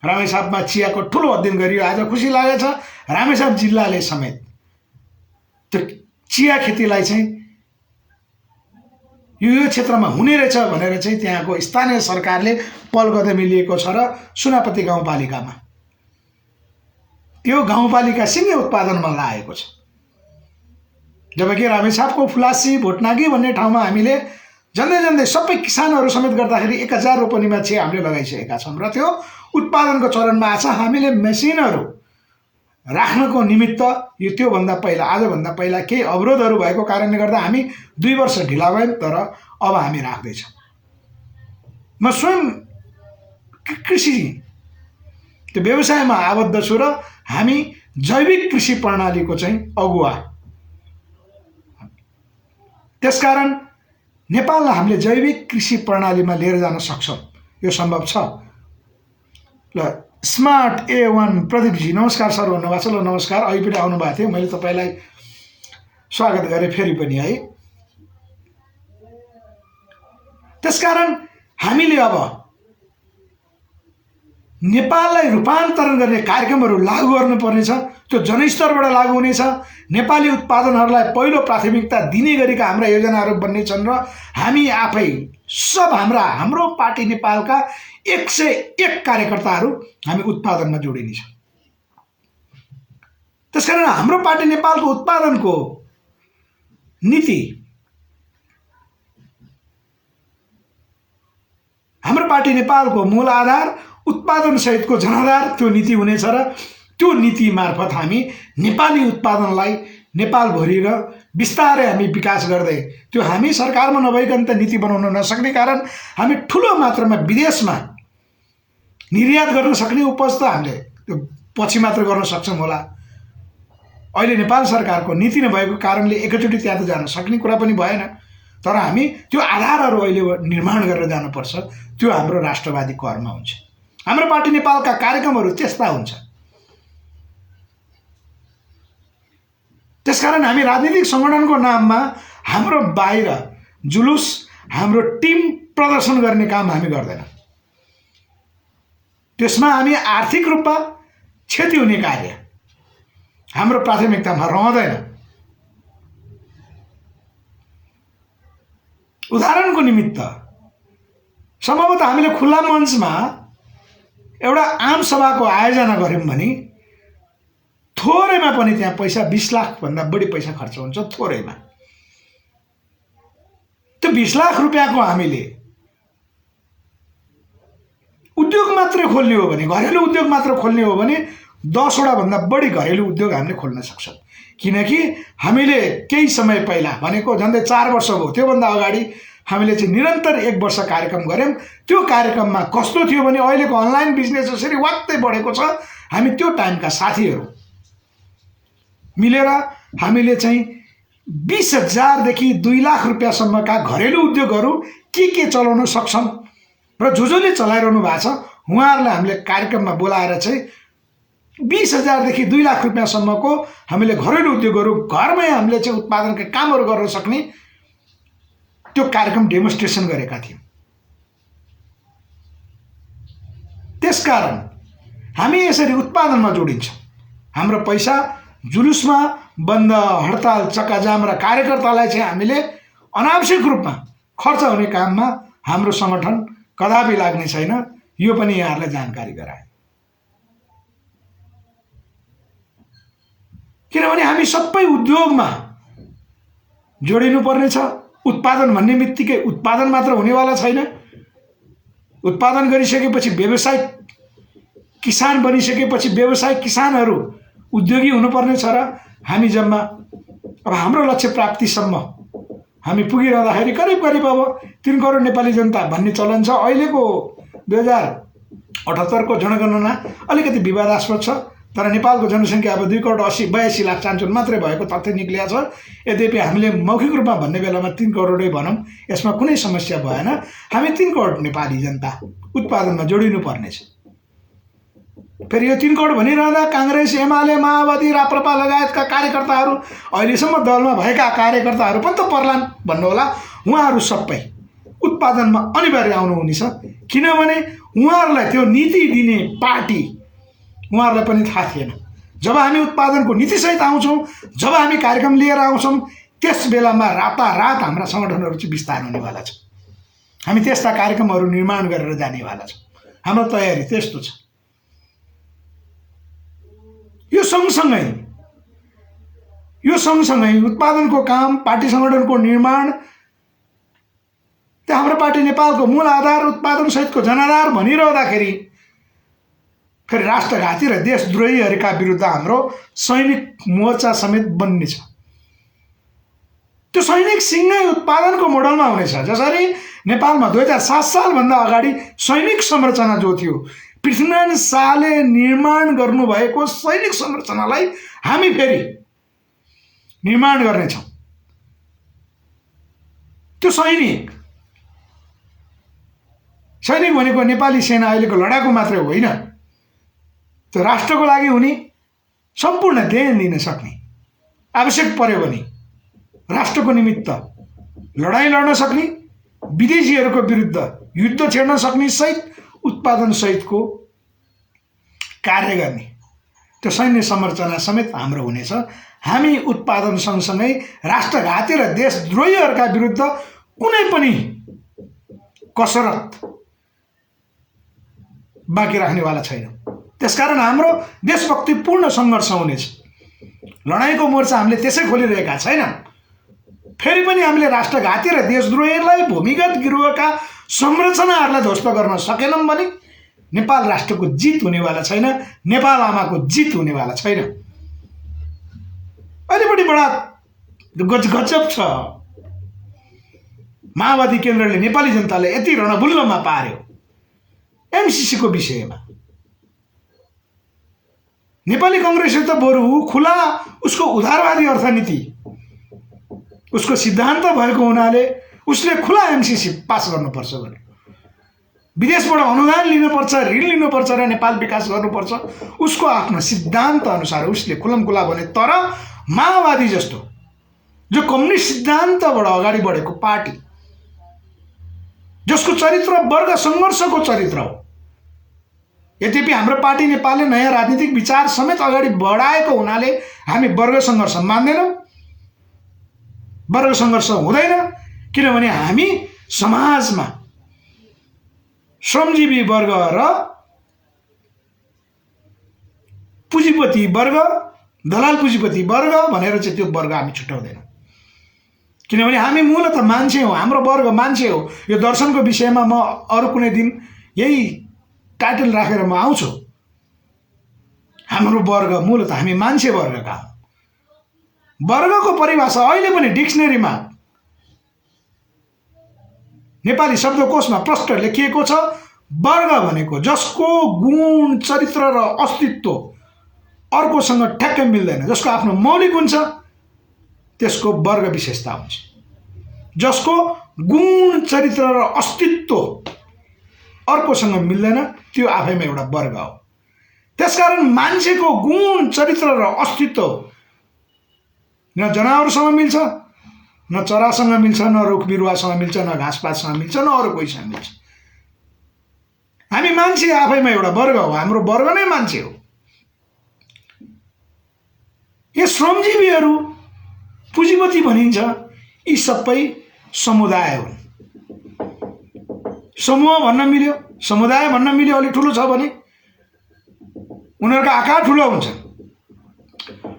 रामेछापमा चियाको ठुलो अध्ययन गरियो। आज खुसी लागेछ रामेछाप जिल्लाले समेत त्यो चिया खेतीलाई चाहिँ यो क्षेत्रमा हुने रहेछ भनेर चाहिँ त्यहाँको स्थानीय सरकारले पहल कदमी लिएको छ र सुनापति गाउँपालिकामा त्यो गाउँपालिकासँगै उत्पादनमा लागेको छ। जबकि रामेछापको फुलासी भोटनागी भन्ने ठाउँमा हामीले झन्डै सबै किसानहरू समेत गर्दाखेरि 1000 रोपनीमा चाहिँ हामीले लगाइसकेका छौँ र त्यो उत्पादनको चरणमा आछ। हामीले मेसिनहरू राख्नको निमित्त यो त्योभन्दा पहिला आजभन्दा पहिला केही अवरोधहरू भएको कारणले गर्दा हामी 2 वर्ष ढिला भयौँ, तर अब हामी राख्दैछौँ। म स्वयं कृषि त्यो व्यवसायमा आबद्ध छु र हामी जैविक कृषि प्रणालीको चाहिँ अगुवा। त्यसकारण नेपाललाई हामीले जैविक कृषि प्रणालीमा लिएर जान सक्छौँ, यो सम्भव छ। ल स्मार्ट A1 प्रदीपजी नमस्कार सर भन्नुभएको छ। ल नमस्कार, अहिले पनि आउनुभएको थियो, मैले तपाईँलाई स्वागत गरेँ फेरि पनि है। त्यसकारण हामीले अब नेपाललाई रूपान्तरण गर्ने कार्यक्रमहरू लागू गर्नुपर्नेछ। त्यो जनस्तरबाट लागू हुनेछ। नेपाली उत्पादनहरूलाई पहिलो प्राथमिकता दिने गरेका हाम्रा योजनाहरू बन्नेछन् र हामी आफै सब हाम्रो पार्टी नेपालका 101 कार्यकर्ताहरू हामी उत्पादनमा जोडिनेछ। त्यसकारण हाम्रो पार्टी नेपालको उत्पादनको नीति, हाम्रो पार्टी नेपालको मूल आधार उत्पादन सहितको जनाधार त्यो नीति हुनेछ र त्यो नीति मार्फत हामी नेपाली उत्पादनलाई नेपालभरि र बिस्तारै हामी विकास गर्दै त्यो हामी सरकारमा नभइकन त नीति बनाउन नसक्ने कारण हामी ठुलो मात्रामा विदेशमा निर्यात गर्न सक्ने उपज त हामीले त्यो पछि मात्र गर्न सक्छौँ होला। अहिले नेपाल सरकारको नीति नभएको कारणले एकैचोटि त्यहाँ त जान सक्ने कुरा पनि भएन, तर हामी त्यो आधारहरू अहिले निर्माण गरेर जानुपर्छ। त्यो हाम्रो राष्ट्रवादी कर्म हुन्छ। हाम्रो पार्टी नेपालका कार्यक्रमहरू त्यस्ता हुन्छ। त्यसकारण हामी राजनीतिक सङ्गठनको नाममा हाम्रो बाहिर जुलुस, हाम्रो टिम प्रदर्शन गर्ने काम हामी गर्दैनौँ। त्यसमा हामी आर्थिक रूपमा क्षति हुने कार्य हाम्रो प्राथमिकतामा रहँदैन। उदाहरणको निमित्त सम्भवतः हामीले खुल्ला मञ्चमा एउटा आम सभाको आयोजना गऱ्यौँ भने थोरैमा पनि त्यहाँ पैसा 20 लाख भन्दा बढी पैसा खर्च हुन्छ। थोरैमा त्यो 20 लाख रुपियाँको हामीले उद्योग मात्र खोल्ने हो भने, घरेलु उद्योग मात्र खोल्ने हो भने 10 वटा भन्दा बढी घरेलु उद्योग हामीले खोल्न सक्छौँ। किनकि हामीले केही समय पहिला भनेको झन्डै 4 वर्ष भयो, त्योभन्दा अगाडि हामीले चाहिँ निरन्तर 1 वर्ष कार्यक्रम गऱ्यौँ। त्यो कार्यक्रममा कस्तो थियो भने अहिलेको अनलाइन बिजनेस जसरी वात्तै बढेको छ, हामी त्यो टाइमका साथीहरू मिलेर हामीले चाहिँ 20,000 देखि 2 लाख रुपियाँसम्मका घरेलु उद्योगहरू के चलाउन सक्छौँ र जसले चलाइरहनु भएको छ उहाँहरूलाई हामीले कार्यक्रममा बोलाएर चाहिँ 20,000 देखि 2 लाख रुपियाँसम्मको हामीले घरेलु उद्योगहरू घरमै हामीले चाहिँ उत्पादनका कामहरू गर्न सक्ने त्यो कार्यक्रम डेमोन्स्ट्रेसन गरेका थियौँ। त्यसकारण हामी यसरी उत्पादनमा जोडिन्छौँ। हाम्रो पैसा जुलुसमा बन्द, हडताल, चक्काजाम र कार्यकर्तालाई चाहिँ हामीले अनावश्यक रूपमा खर्च हुने काममा हाम्रो सङ्गठन कदापि लाग्ने छैन। यो पनि यहाँहरूलाई जानकारी गराए। किनभने हामी सबै उद्योगमा जोडिनुपर्ने छ। उत्पादन भन्ने बित्तिकै उत्पादन मात्र हुनेवाला छैन। उत्पादन गरिसकेपछि व्यवसाय किसान बनिसकेपछि व्यवसाय किसानहरू उद्योगी हुनुपर्ने छ र हामी जम्मा अब हाम्रो लक्ष्य प्राप्तिसम्म हामी पुगिरहँदाखेरि करिब अब 3 करोड नेपाली जनता भन्ने चलन छ। अहिलेको 2078 को जनगणना अलिकति विवादास्पद छ, तर नेपालको जनसङ्ख्या अब 2,82 लाख चान्चुन मात्रै भएको तथ्य निक्लिया छ। यद्यपि हामीले मौखिक रूपमा भन्ने बेलामा 3 करोडै भनौँ, यसमा कुनै समस्या भएन। हामी 3 करोड नेपाली जनता उत्पादनमा जोडिनु पर्नेछ। फेरि यो 3 करोड भनिरहँदा काङ्ग्रेस, एमाले, माओवादी, राप्रपा लगायतका कार्यकर्ताहरू, अहिलेसम्म दलमा भएका कार्यकर्ताहरू पनि त पर्लान् भन्नुहोला। उहाँहरू सबै उत्पादनमा अनिवार्य आउनुहुनेछ। किनभने उहाँहरूलाई त्यो नीति दिने पार्टी उहाँहरूलाई पनि थाहा थिएन। जब हामी उत्पादनको नीतिसहित आउँछौँ, जब हामी कार्यक्रम लिएर आउँछौँ, त्यस बेलामा रातारात हाम्रा सङ्गठनहरू चाहिँ विस्तार हुनेवाला छ। हामी त्यस्ता कार्यक्रमहरू निर्माण गरेर जानेवाला छौँ। हाम्रो तयारी त्यस्तो छ। यो सँगसँगै उत्पादनको काम, पार्टी सङ्गठनको निर्माण, त्यो हाम्रो पार्टी नेपालको मूल आधार उत्पादन सहितको जनाधार भनिरहँदाखेरि फेरि राष्ट्रघाती र देशद्रोहीहरूका विरुद्ध हाम्रो सैनिक मोर्चा समेत बन्नेछ। त्यो सैनिक सिंहै उत्पादनको मोडलमा हुनेछ। जसरी नेपालमा 2007 सालभन्दा अगाडि सैनिक संरचना जो थियो, पृथ्वीनारायण शाहले निर्माण गर्नुभएको सैनिक संरचनालाई हामी फेरि निर्माण गर्नेछौँ। त्यो सैनिक भनेको नेपाली सेना अहिलेको लडाकु मात्रै होइन, त्यो राष्ट्रको लागि हुने, सम्पूर्ण देन दिन सक्ने, आवश्यक पर्यो भने राष्ट्रको निमित्त लडाईँ लड्न सक्ने, विदेशीहरूको विरुद्ध युद्ध छेड्न सक्ने सहित उत्पादन सहितको कार्य गर्ने त्यो सैन्य संरचना समेत हाम्रो हुनेछ। हामी उत्पादन सँगसँगै राष्ट्रघाती र देशद्रोहीहरूका विरुद्ध कुनै पनि कसरत बाँकी राख्नेवाला छैन। त्यसकारण हाम्रो देशभक्तिपूर्ण सङ्घर्ष हुनेछ। लडाईँको मोर्चा हामीले त्यसै खोलिरहेका छैनौँ। फेरि पनि हामीले राष्ट्रघाती र देशद्रोहीलाई, भूमिगत गिरोहका संरचनाहरूलाई ध्वस्त गर्न सकेनौँ भने नेपाल राष्ट्रको जित हुनेवाला छैन, नेपाल आमाको जित हुनेवाला छैन। अहिलेपट्टि बडा गजब छ। माओवादी केन्द्रले नेपाली जनतालाई यति रणभुल्लमा पार्यो एमसीसी को विषयमा। नेपाली कांग्रेसले त बरु खुला उसको उदारवादी अर्थनीति, उसको सिद्धान्त भएको हुनाले उसले खुला एमसीसी पास गर्नुपर्छ भने, विदेशबाट अनुदान लिनुपर्छ, ऋण लिनुपर्छ र नेपाल विकास गर्नुपर्छ, उसको आफ्नो सिद्धान्त अनुसार उसले खुलमखुला भने। तर माओवादी जस्तो जो कम्युनिस्ट सिद्धान्तबाट अगाडि बढेको पार्टी, जसको चरित्र वर्ग सङ्घर्षको चरित्र हो, यद्यपि हाम्रो पार्टी नेपालले नयाँ राजनीतिक विचार समेत अगाडि बढाएको हुनाले हामी वर्ग सङ्घर्ष मान्दैनौँ। वर्ग सङ्घर्ष हुँदैन, किनभने हामी समाजमा श्रमजीवी वर्ग र पुँजीपति वर्ग, दलाल पुँजीपति वर्ग भनेर चाहिँ त्यो वर्ग हामी छुट्याउँदैनौँ। किनभने हामी मूलतः मान्छे हो, हाम्रो वर्ग मान्छे हो। यो दर्शनको विषयमा म अरू कुनै दिन यही टाइटल राखेर म आउँछु। हाम्रो वर्ग मूलतः हामी मान्छे वर्गका हौँ। वर्गको परिभाषा अहिले पनि डिक्सनरीमा, नेपाली शब्दकोशमा प्रष्ट लेखिएको छ। वर्ग भनेको जसको गुण, चरित्र र अस्तित्व अर्कोसँग ठ्याक्कै मिल्दैन, जसको आफ्नो मौलिक हुन्छ त्यसको वर्ग विशेषता हुन्छ। जसको गुण, चरित्र र अस्तित्व अर्कोसँग मिल्दैन त्यो आफैमा एउटा वर्ग हो। त्यसकारण मान्छेको गुण, चरित्र र अस्तित्व न जनावरसँग मिल्छ, न चरासँग मिल्छ, न रुख बिरुवासँग मिल्छ, न घाँसपातसँग मिल्छ, न अरू कोहीसँग मिल्छ। हामी मान्छे आफैमा एउटा वर्ग हो, हाम्रो वर्ग नै मान्छे हो। यो श्रमजीवीहरू, पुँजीपति भनिन्छ, यी सबै समुदाय हुन्। समूह भन्न मिल्यो, समुदाय भन्न मिल्यो अलिक ठुलो छ भने उनीहरूका आकार ठुलो हुन्छ।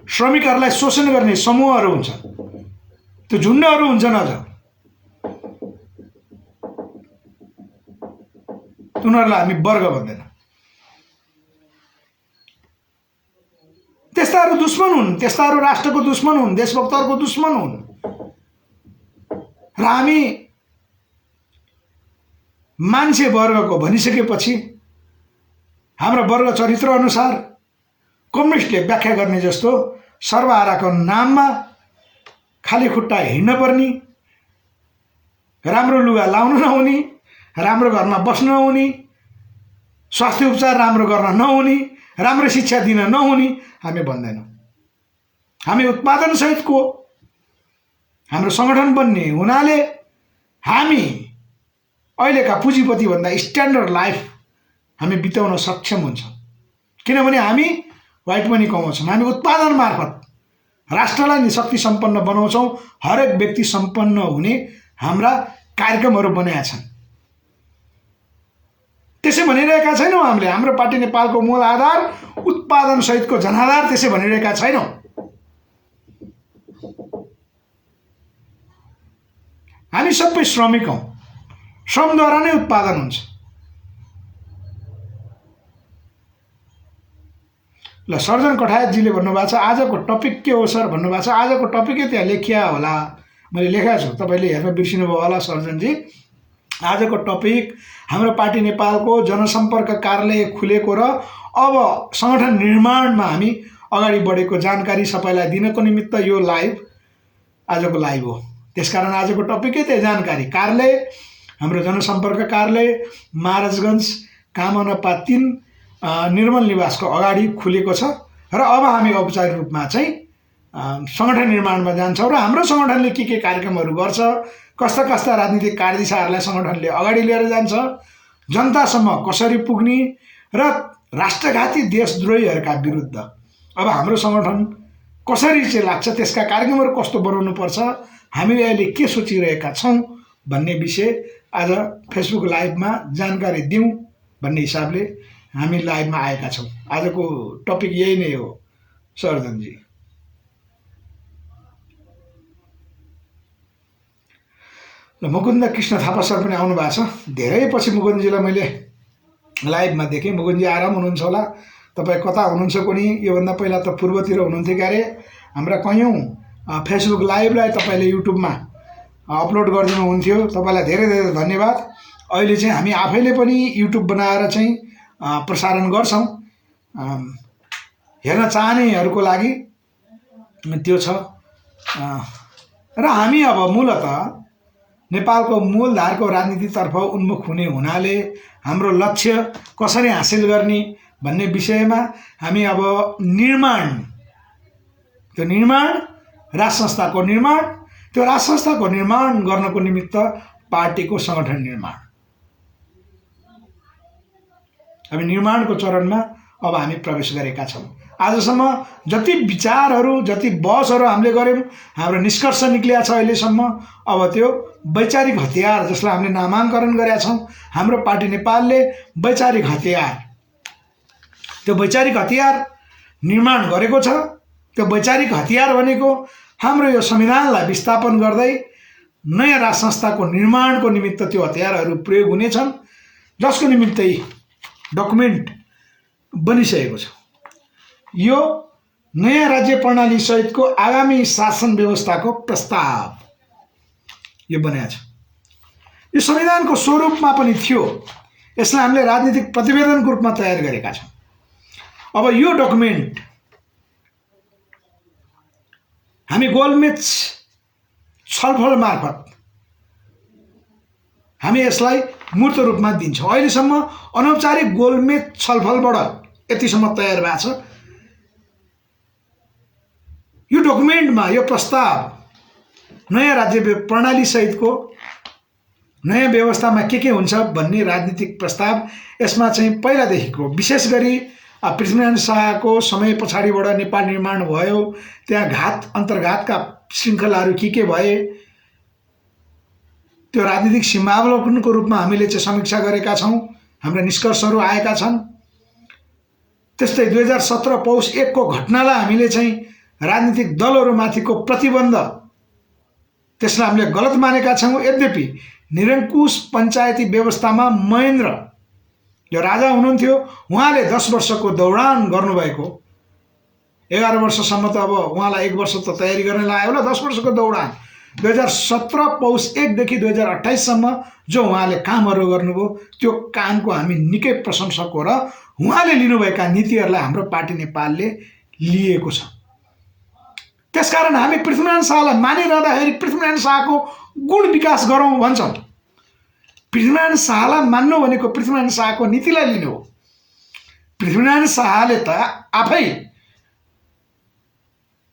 श्रमिकहरूलाई शोषण गर्ने समूहहरू हुन्छ, त्यो झुन्डहरू हुन्छन्। अझ उनीहरूलाई हामी वर्ग भन्दैन। त्यस्ताहरू दुश्मन हुन्, त्यस्ताहरू राष्ट्रको दुश्मन हुन्, देशभक्तहरूको दुश्मन हुन्। र हामी मान्छे वर्गको भनिसकेपछि हाम्रो वर्ग चरित्र अनुसार कम्युनिस्टले व्याख्या गर्ने जस्तो सर्वहाराको नाममा खाली खुट्टा हिँड्न पर्ने, राम्रो लुगा लाउन नहुने, राम्रो घरमा बस्न नहुने, स्वास्थ्य उपचार राम्रो गर्न नहुने, राम्रो शिक्षा दिन नहुने हामी भन्दैनौँ। हामी उत्पादन सहितको हाम्रो सङ्गठन बन्ने हुनाले हामी अहिलेका पुँजीपतिभन्दा स्ट्यान्डर्ड लाइफ हामी बिताउन सक्षम हुन्छौँ। किनभने हामी व्हाइट मनी कमाउँछौँ, हामी उत्पादन मार्फत राष्ट्रलाई नि शक्ति सम्पन्न बनाउँछौँ। हरेक व्यक्ति सम्पन्न हुने हाम्रा कार्यक्रमहरू बनाएका छन्। त्यसै भनिरहेका छैनौँ हामीले। हाम्रो पार्टी नेपालको मूल आधार उत्पादन सहितको जनाधार त्यसै भनिरहेका छैनौँ। हामी सबै श्रमिक हौँ, श्रमद्वारा नै उत्पादन हुन्छ। ल सर्जन कठायतजीले भन्नुभएको छ आजको टपिक के हो सर भन्नुभएको छ। आजको टपिकै त्यहाँ लेखिया होला, मैले लेखेको छु, तपाईँले हेर्न बिर्सिनुभयो होला सर्जनजी। आजको टपिक हाम्रो पार्टी नेपालको जनसम्पर्क कार्यालय खुलेको र अब सङ्गठन निर्माणमा हामी अगाडि बढेको जानकारी सबैलाई दिनको निमित्त यो लाइभ आजको लाइभ हो। त्यसकारण आजको टपिकै त्यही जानकारी। कार्यालय हाम्रो जनसम्पर्क कार्यालय महाराजगञ्ज कामनपा 3 निर्मल निवासको अगाडि खुलेको छ र अब हामी औपचारिक रूपमा चाहिँ सङ्गठन निर्माणमा जान्छौँ र हाम्रो सङ्गठनले के कार्यक्रमहरू गर्छ, कस्ता कस्ता राजनीतिक कार्यदिशाहरूलाई सङ्गठनले अगाडि लिएर जान्छ, जनतासम्म कसरी पुग्ने र राष्ट्रघाती देशद्रोहीहरूका विरुद्ध अब हाम्रो सङ्गठन कसरी चाहिँ लाग्छ, त्यसका कार्यक्रमहरू कस्तो बनाउनुपर्छ, हामीले अहिले के सोचिरहेका छौँ भन्ने विषय आज फेसबुक लाइभमा जानकारी दिउँ भन्ने हिसाबले हामी लाइभमा आएका छौँ। आजको टपिक यही नै हो सर्जनजी। ल मुकुन्द कृष्ण थापा सर पनि आउनु भएको छ। धेरै पछि मुकुन्दजीलाई मैले लाइभमा देखेँ। मुकुन्दजी आराम हुनुहुन्छ होला, तपाईँ कता हुनुहुन्छ कोनी? योभन्दा पहिला त पूर्वतिर हुनुहुन्थ्यो क्यारे। हाम्रा कैयौँ फेसबुक लाइभलाई तपाईँले युट्युबमा अपलोड गरिदिनुहुन्थ्यो, तपाईँलाई धेरै धेरै धन्यवाद। अहिले चाहिँ हामी आफैले पनि युट्युब बनाएर चाहिँ प्रसारण गर्छौँ। हेर्न चाहनेहरूको लागि त्यो छ। र हामी अब मूलतः नेपालको मूलधारको राजनीतितर्फ उन्मुख हुनाले हाम्रो लक्ष्य कसरी हासिल गर्ने भन्ने विषयमा हामी अब त्यो निर्माण राष्ट्र संस्थाको निर्माण, त्यो राष्ट्र संस्थाको निर्माण गर्नको निमित्त पार्टीको सङ्गठन निर्माण, हामी निर्माणको चरणमा अब हामी प्रवेश गरेका छौँ। आजसम्म जति विचारहरू, जति बहसहरू हामीले गऱ्यौँ, हाम्रो निष्कर्ष निक्लिया छ अहिलेसम्म। अब त्यो वैचारिक हतियार जसलाई हामीले नामाङ्करण गरेका छौँ, हाम्रो पार्टी नेपालले वैचारिक हतियार, त्यो वैचारिक हतियार निर्माण गरेको छ। त्यो वैचारिक हतियार भनेको हाम्रो यो संविधानलाई विस्थापन गर्दै नयाँ राज संस्थाको निर्माणको निमित्त त्यो हतियारहरू प्रयोग हुनेछन्, जसको निमित्तै डकुमेन्ट बनिसकेको छ। यो नयाँ राज्य प्रणाली सहितको आगामी शासन व्यवस्थाको प्रस्ताव यो बनाएको छ। यो संविधानको स्वरूपमा पनि थियो, यसलाई हामीले राजनीतिक प्रतिवेदनको रूपमा तयार गरेका छौँ। अब यो डकुमेन्ट हामी गोलमेच छलफल मार्फत हामी यसलाई मूर्त रूपमा दिन्छौँ। अहिलेसम्म अनौपचारिक गोलमेच छलफलबाट यतिसम्म तयार भएको छ। यो डकुमेन्टमा यो प्रस्ताव नयाँ राज्य प्रणाली सहितको नयाँ व्यवस्थामा के हुन्छ भन्ने राजनीतिक प्रस्ताव यसमा चाहिँ पहिलादेखिको विशेष गरी पृथ्वीनारायण शाहको समय पछाडिबाट नेपाल निर्माण भयो, त्यहाँ घात अन्तर्घातका श्रृङ्खलाहरू के भए, त्यो राजनीतिक सीमावलोकनको रूपमा हामीले चाहिँ समीक्षा गरेका छौँ। हाम्रा निष्कर्षहरू आएका छन्। त्यस्तै 2017 पौष 1 को घटनालाई हामीले चाहिँ राजनीतिक दलहरूमाथिको प्रतिबन्ध त्यसलाई हामीले गलत मानेका छौँ। यद्यपि निरङ्कुश पञ्चायती व्यवस्थामा महेन्द्र जो राजा हुनुहुन्थ्यो, उहाँले 10 वर्षको दौडान गर्नुभएको, 11 वर्षसम्म त अब उहाँलाई 1 वर्ष त तयारी गर्न लाग्यो होला, 10 वर्षको दौडान 2017 पौष 1 देखि 2028 सम्म जो उहाँले कामहरू गर्नुभयो, त्यो कामको हामी निकै प्रशंसक हो र उहाँले लिनुभएका नीतिहरूलाई हाम्रो पार्टी नेपालले लिएको छ। त्यसकारण हामी पृथ्वीनारायण शाहलाई मानिरहँदाखेरि पृथ्वीनारायण शाहको गुण विकास गरौँ भन्छौँ। पृथ्वीनारायण शाहलाई मान्नु भनेको पृथ्वीनारायण शाहको नीतिलाई लिनु हो। पृथ्वीनारायण शाहले त आफै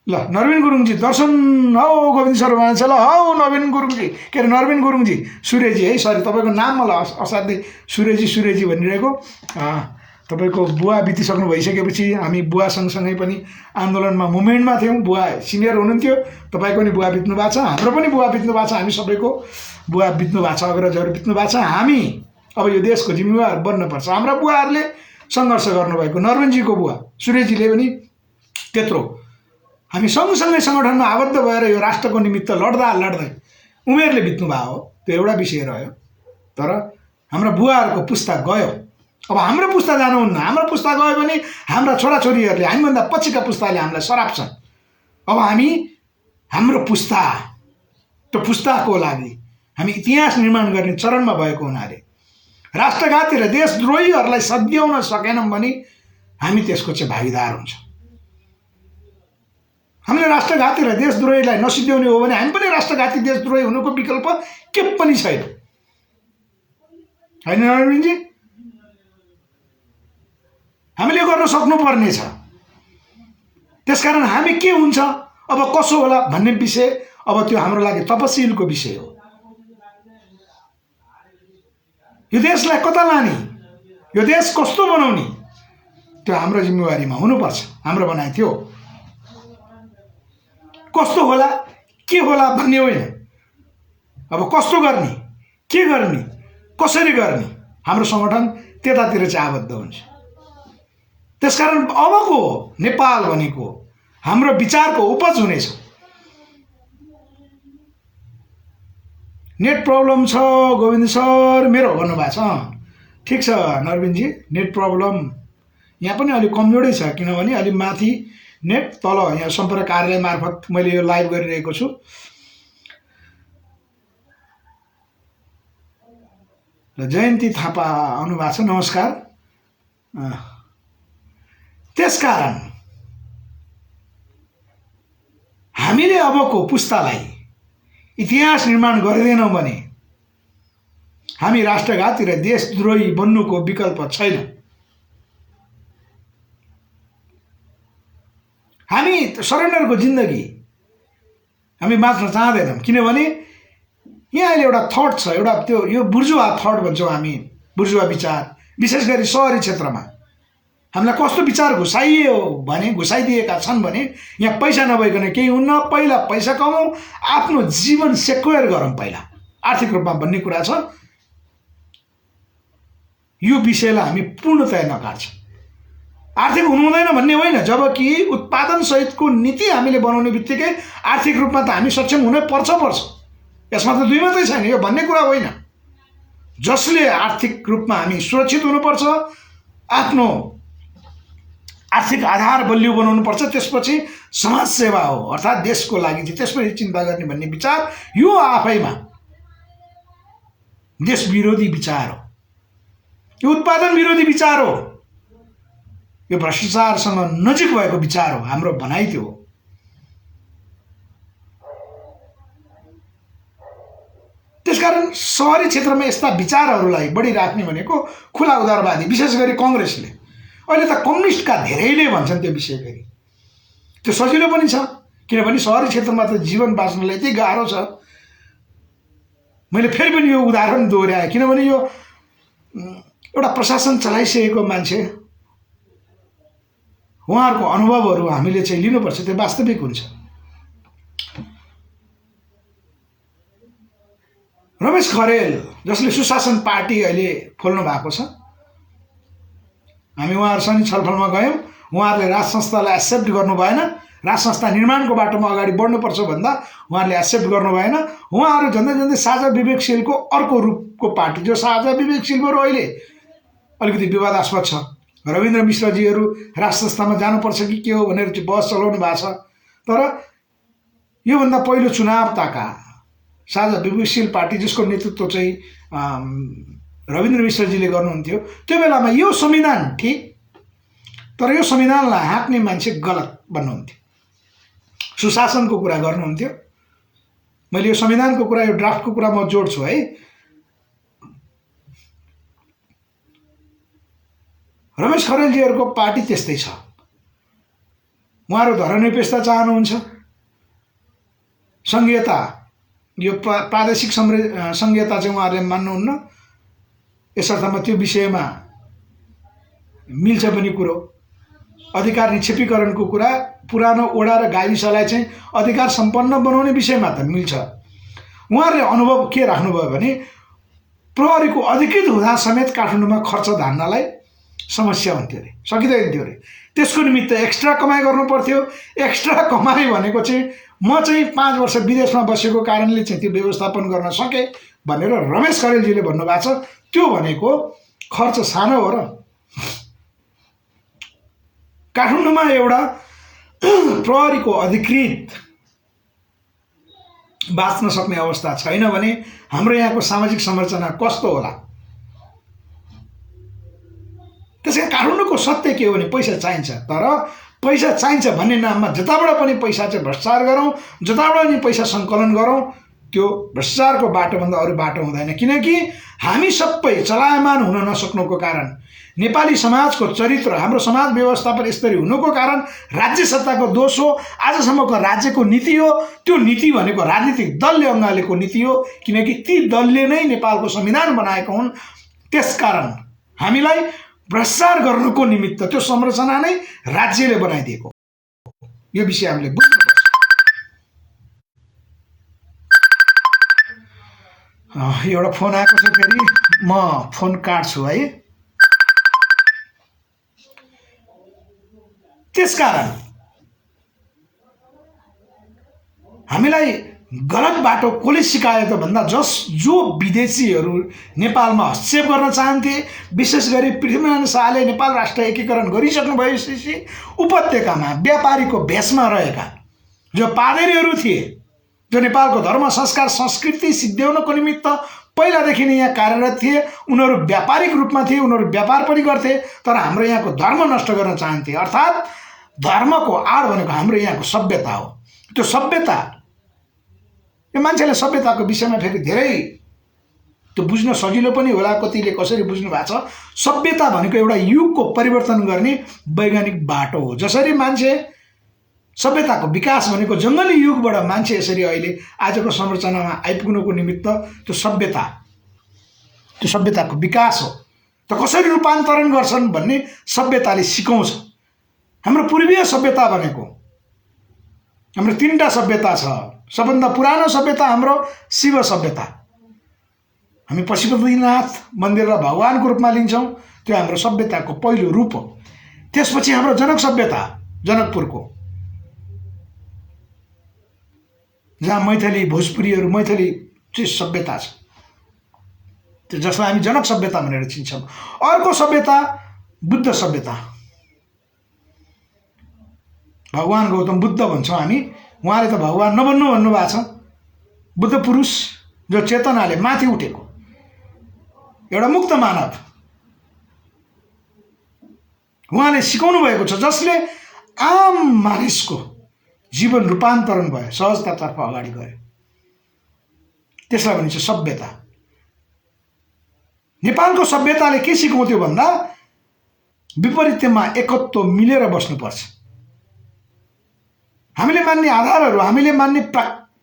ल नरविन गुरुङजी दर्शन हौ गोविन्द सर भन्छ। ल हौ नवीन गुरुङजी, के अरे नरविन गुरुङजी, सूर्यजी है, सरी तपाईँको नाम मलाई असाध्यै सूर्यजी भनिरहेको। तपाईँको बुवा बितिसक्नु भइसकेपछि हामी बुवा सँगसँगै पनि आन्दोलनमा मुभमेन्टमा थियौँ। बुवा सिनियर हुनुहुन्थ्यो, तपाईँको पनि बुवा बित्नु भएको छ, हाम्रो पनि बुवा बित्नु भएको छ, हामी सबैको बुवा बित्नु भएको छ, अग्रजहरू बित्नु भएको छ। हामी अब यो देशको जिम्मेवार बन्नुपर्छ। हाम्रा बुवाहरूले सङ्घर्ष गर्नुभएको, नरवनजीको बुवा सूर्यजीले पनि त्यत्रो। हामी सँगसँगै सङ्गठनमा आबद्ध भएर यो राष्ट्रको निमित्त लड्दा लड्दै उमेरले बित्नु भएको हो, त्यो एउटा विषय रह्यो। तर हाम्रा बुवाहरूको पुस्ता गयो, अब हाम्रो पुस्ता जानुहुन्न। हाम्रो पुस्ता गयो भने हाम्रा छोराछोरीहरूले, हामीभन्दा पछिका पुस्ताले हामीलाई सराप्छन्। अब हामी हाम्रो पुस्ता, त्यो पुस्ताको लागि हामी इतिहास निर्माण गर्ने चरणमा भएको हुनाले राष्ट्रघाती र देशद्रोहीहरूलाई सध्याउन सकेनौँ भने हामी त्यसको चाहिँ भागीदार हुन्छौँ। हामीले राष्ट्रघाती र देशद्रोहीलाई नसिध्याउने हो भने हामी पनि राष्ट्रघाती देशद्रोही हुनुको विकल्प के पनि छैन, होइन नरविनजी? हामीले गर्न सक्नुपर्ने छ। त्यसकारण हामी के हुन्छ, अब कसो होला भन्ने विषय, अब त्यो हाम्रो लागि तपशीलको विषय हो। यो देशलाई कता लाने, यो देश कस्तो बनाउने, त्यो हाम्रो जिम्मेवारीमा हुनुपर्छ। हाम्रो भनाइ थियो कस्तो होला के होला भन्ने होइन, अब कस्तो गर्ने, के गर्ने, कसरी गर्ने, हाम्रो सङ्गठन त्यतातिर चाहिँ आबद्ध हुन्छ। त्यसकारण अबको नेपाल भनेको हाम्रो विचारको उपज हुनेछ। नेट प्रब्लम छ गोविन्द सर मेरो भन्नुभएको छ। ठिक छ नरविनजी, नेट प्रब्लम यहाँ पनि अलिक कमजोरै छ, किनभने अलिक माथि नेट, तल यहाँ सम्पर्क कार्यालय मार्फत मैले यो लाइभ गरिरहेको छु। र जयन्ती थापा आउनुभएको छ, नमस्कार। त्यसकारण हामीले अबको पुस्तालाई इतिहास निर्माण गरिदिनौँ भने हामी राष्ट्रघाती र देशद्रोही बन्नुको विकल्प छैन। हामी सरेन्डरको जिन्दगी हामी बाँच्न चाहँदैनौँ, किनभने यहाँ अहिले एउटा थट छ, एउटा त्यो यो बुर्जुवा थट भन्छौँ हामी, बुर्जुवा विचार। विशेष गरी सहरी क्षेत्रमा हामीलाई कस्तो विचार घुसाइयो भने, घुसाइदिएका छन् भने यहाँ पैसा नभइकन केही हुन्न, पहिला पैसा कमाउँ, आफ्नो जीवन सेक्योर गरौँ पहिला आर्थिक रूपमा भन्ने कुरा छ। यो विषयलाई हामी पूर्णतया नकार्छौँ। आर्थिक हुनु हुँदैन भन्ने होइन, जबकि उत्पादन सहितको नीति हामीले बनाउने बित्तिकै आर्थिक रूपमा त हामी सक्षम हुनै पर्छ। यसमा त दुई मात्रै छैन यो भन्ने कुरा होइन। जसले आर्थिक रूपमा हामी सुरक्षित हुनुपर्छ, आफ्नो आर्थिक आधार बलियो बनाउनुपर्छ, त्यसपछि समाज सेवा हो अर्थात् देशको लागि चाहिँ त्यसपछि चिन्ता गर्ने भन्ने विचार यो आफैमा देश विरोधी विचार हो, यो उत्पादन विरोधी विचार हो, यो भ्रष्टाचारसँग नजिक भएको विचार हो। हाम्रो भनाइ त्यो हो। त्यसकारण सहरी क्षेत्रमा यस्ता विचारहरूलाई बढी राख्ने भनेको खुला उदारवादी, विशेष गरी कङ्ग्रेसले। अहिले त कम्युनिस्टका धेरैले भन्छन् त्यो विषय, फेरि त्यो सजिलो पनि छ, किनभने सहरी क्षेत्रमा त जीवन बाँच्नलाई यति गाह्रो छ। मैले फेरि पनि यो उदाहरण दोहोऱ्याएँ, किनभने यो एउटा प्रशासन चलाइसकेको मान्छे, उहाँहरूको अनुभवहरू हामीले चाहिँ लिनुपर्छ, त्यो वास्तविक हुन्छ। रमेश खरेल जसले सुशासन पार्टी अहिले खोल्नु भएको छ, हामी उहाँहरूसँग छलफलमा गयौँ। उहाँहरूले राज संस्थालाई एक्सेप्ट गर्नु भएन, राज संस्था निर्माणको बाटोमा अगाडि बढ्नुपर्छ भन्दा उहाँहरूले एक्सेप्ट गर्नु भएन। उहाँहरू झन्डै झन्डै साझा विवेकशीलको अर्को रूपको पार्टी, जो साझा विवेकशीलहरू अहिले अलिकति विवादास्पद छ। रविन्द्र मिश्रजीहरू राज संस्थामा जानुपर्छ कि के हो भनेर चाहिँ बहस चलाउनु भएको छ। तर योभन्दा पहिलो चुनाव ताका साझा विवेकशील पार्टी, जसको नेतृत्व चाहिँ रविन्द्र मिश्रजीले गर्नुहुन्थ्यो, त्यो बेलामा यो संविधान ठिक, तर यो संविधानलाई हाँक्ने मान्छे गलत भन्नुहुन्थ्यो, सुशासनको कुरा गर्नुहुन्थ्यो। मैले यो संविधानको कुरा, यो ड्राफ्टको कुरा म जोड्छु है। रमेश खरेलजीहरूको पार्टी त्यस्तै छ। उहाँहरू धर्मनिरपेक्षता चाहनुहुन्छ, संघीयता, यो प्रादेशिक संघीयता चाहिँ उहाँहरूले मान्नुहुन्न। यसर्थमा त्यो विषयमा मिल्छ पनि कुरो। अधिकार निक्षेपीकरणको कुरा पुरानो ओडा र गाविसलाई चाहिँ अधिकार सम्पन्न बनाउने विषयमा त मिल्छ। उहाँहरूले अनुभव के राख्नुभयो भने प्रहरीको अधिकृत हुँदा समेत काठमाडौँमा खर्च धान्नलाई समस्या हुन्थ्यो अरे, सकिँदैन थियो अरे। त्यसको निमित्त एक्स्ट्रा कमाइ गर्नु पर्थ्यो। एक्स्ट्रा कमाइ भनेको चाहिँ म चाहिँ 5 वर्ष विदेशमा बसेको कारणले चाहिँ त्यो व्यवस्थापन गर्न सकेँ भनेर रमेश करेलजीले भन्नुभएको छ। त्यो भनेको खर्च सानो हो र। काठमाडौँमा एउटा प्रहरीको अधिकृत बाँच्न सक्ने अवस्था छैन भने हाम्रो यहाँको सामाजिक संरचना कस्तो होला? त्यसैले काठमाडौँको सत्य के हो भने पैसा चाहिन्छ, तर पैसा चाहिन्छ भन्ने नाममा जताबाट पनि पैसा चाहिँ भ्रष्टाचार गरौँ, जताबाट पनि पैसा सङ्कलन गरौँ, त्यो भ्रष्टाचारको बाटोभन्दा अरू बाटो हुँदैन। किनकि हामी सबै चलायमान हुन नसक्नुको कारण, नेपाली समाजको चरित्र, हाम्रो समाज व्यवस्थापन यसरी हुनुको कारण राज्य सत्ताको दोष हो। आजसम्मको राज्यको नीति हो। त्यो नीति भनेको राजनीतिक दलले अँगालेको नीति हो, किनकि ती दलले नै नेपालको संविधान बनाएको हुन्। त्यसकारण हामीलाई भ्रष्टाचार गर्नुको निमित्त त्यो संरचना नै राज्यले बनाइदिएको। यो विषय हामीले बुझ्नुपर्छ। एउटा फोन आएको छ, फेरि म फोन काट्छु है। त्यसकारण हामीलाई गलत बाटो कसले सिकायो त भन्दा जो विदेशीहरू नेपालमा हस्तक्षेप गर्न चाहन्थे, विशेष गरी पृथ्वीनारायण शाहले नेपाल राष्ट्र एकीकरण गरिसक्नु भएपछि उपत्यकामा व्यापारीको भेषमा रहेका जो पादेरीहरू थिए, जो नेपालको धर्म संस्कार संस्कृति सिद्ध्याउनको निमित्त पहिलादेखि नै यहाँ कार्यरत थिए, उनीहरू व्यापारिक रूपमा थिए, उनीहरू व्यापार पनि गर्थे, तर हाम्रो यहाँको धर्म नष्ट गर्न चाहन्थे। अर्थात् धर्मको आड भनेको हाम्रो यहाँको सभ्यता हो। त्यो सभ्यता, यो मान्छेले सभ्यताको विषयमा फेरि धेरै त्यो बुझ्न सजिलो पनि होला, कतिले कसरी बुझ्नु भएको छ। सभ्यता भनेको एउटा युगको परिवर्तन गर्ने वैज्ञानिक बाटो हो। जसरी मान्छे सभ्यताको विकास भनेको जङ्गली युगबाट मान्छे यसरी अहिले आजको संरचनामा आइपुग्नुको निमित्त त्यो सभ्यताको विकास हो। त कसरी रूपान्तरण गर्छन् भन्ने सभ्यताले सिकाउँछ। हाम्रो पूर्वीय सभ्यता भनेको हाम्रो 3टा सभ्यता छ। सबभन्दा पुरानो सभ्यता हाम्रो शिव सभ्यता, हामी पशुपतिनाथ मन्दिरलाई भगवानको रूपमा लिन्छौँ, त्यो हाम्रो सभ्यताको पहिलो रूप हो। त्यसपछि हाम्रो जनक सभ्यता, जनकपुरको, जहाँ मैथिली भोजपुरीहरू मैथिली चाहिँ सभ्यता छ, त्यो जसलाई हामी जनक सभ्यता भनेर चिन्छौँ। अर्को सभ्यता बुद्ध सभ्यता, भगवान गौतम बुद्ध भन्छौँ हामी। उहाँले त भगवान नबन्नु भन्नुभएको छ। बुद्ध पुरुष जो चेतनाले माथि उठेको एउटा मुक्त मानव, उहाँले सिकाउनु भएको छ, जसले आम मानिसको जीवन रूपान्तरण भयो, सहजतातर्फ अगाडि गयो। त्यसलाई भनिन्छ सभ्यता। नेपालको सभ्यताले के सिकाउँथ्यो भन्दा विपरीत्यमा एकत्व मिलेर बस्नुपर्छ। हामीले मान्ने आधारहरू, हामीले मान्ने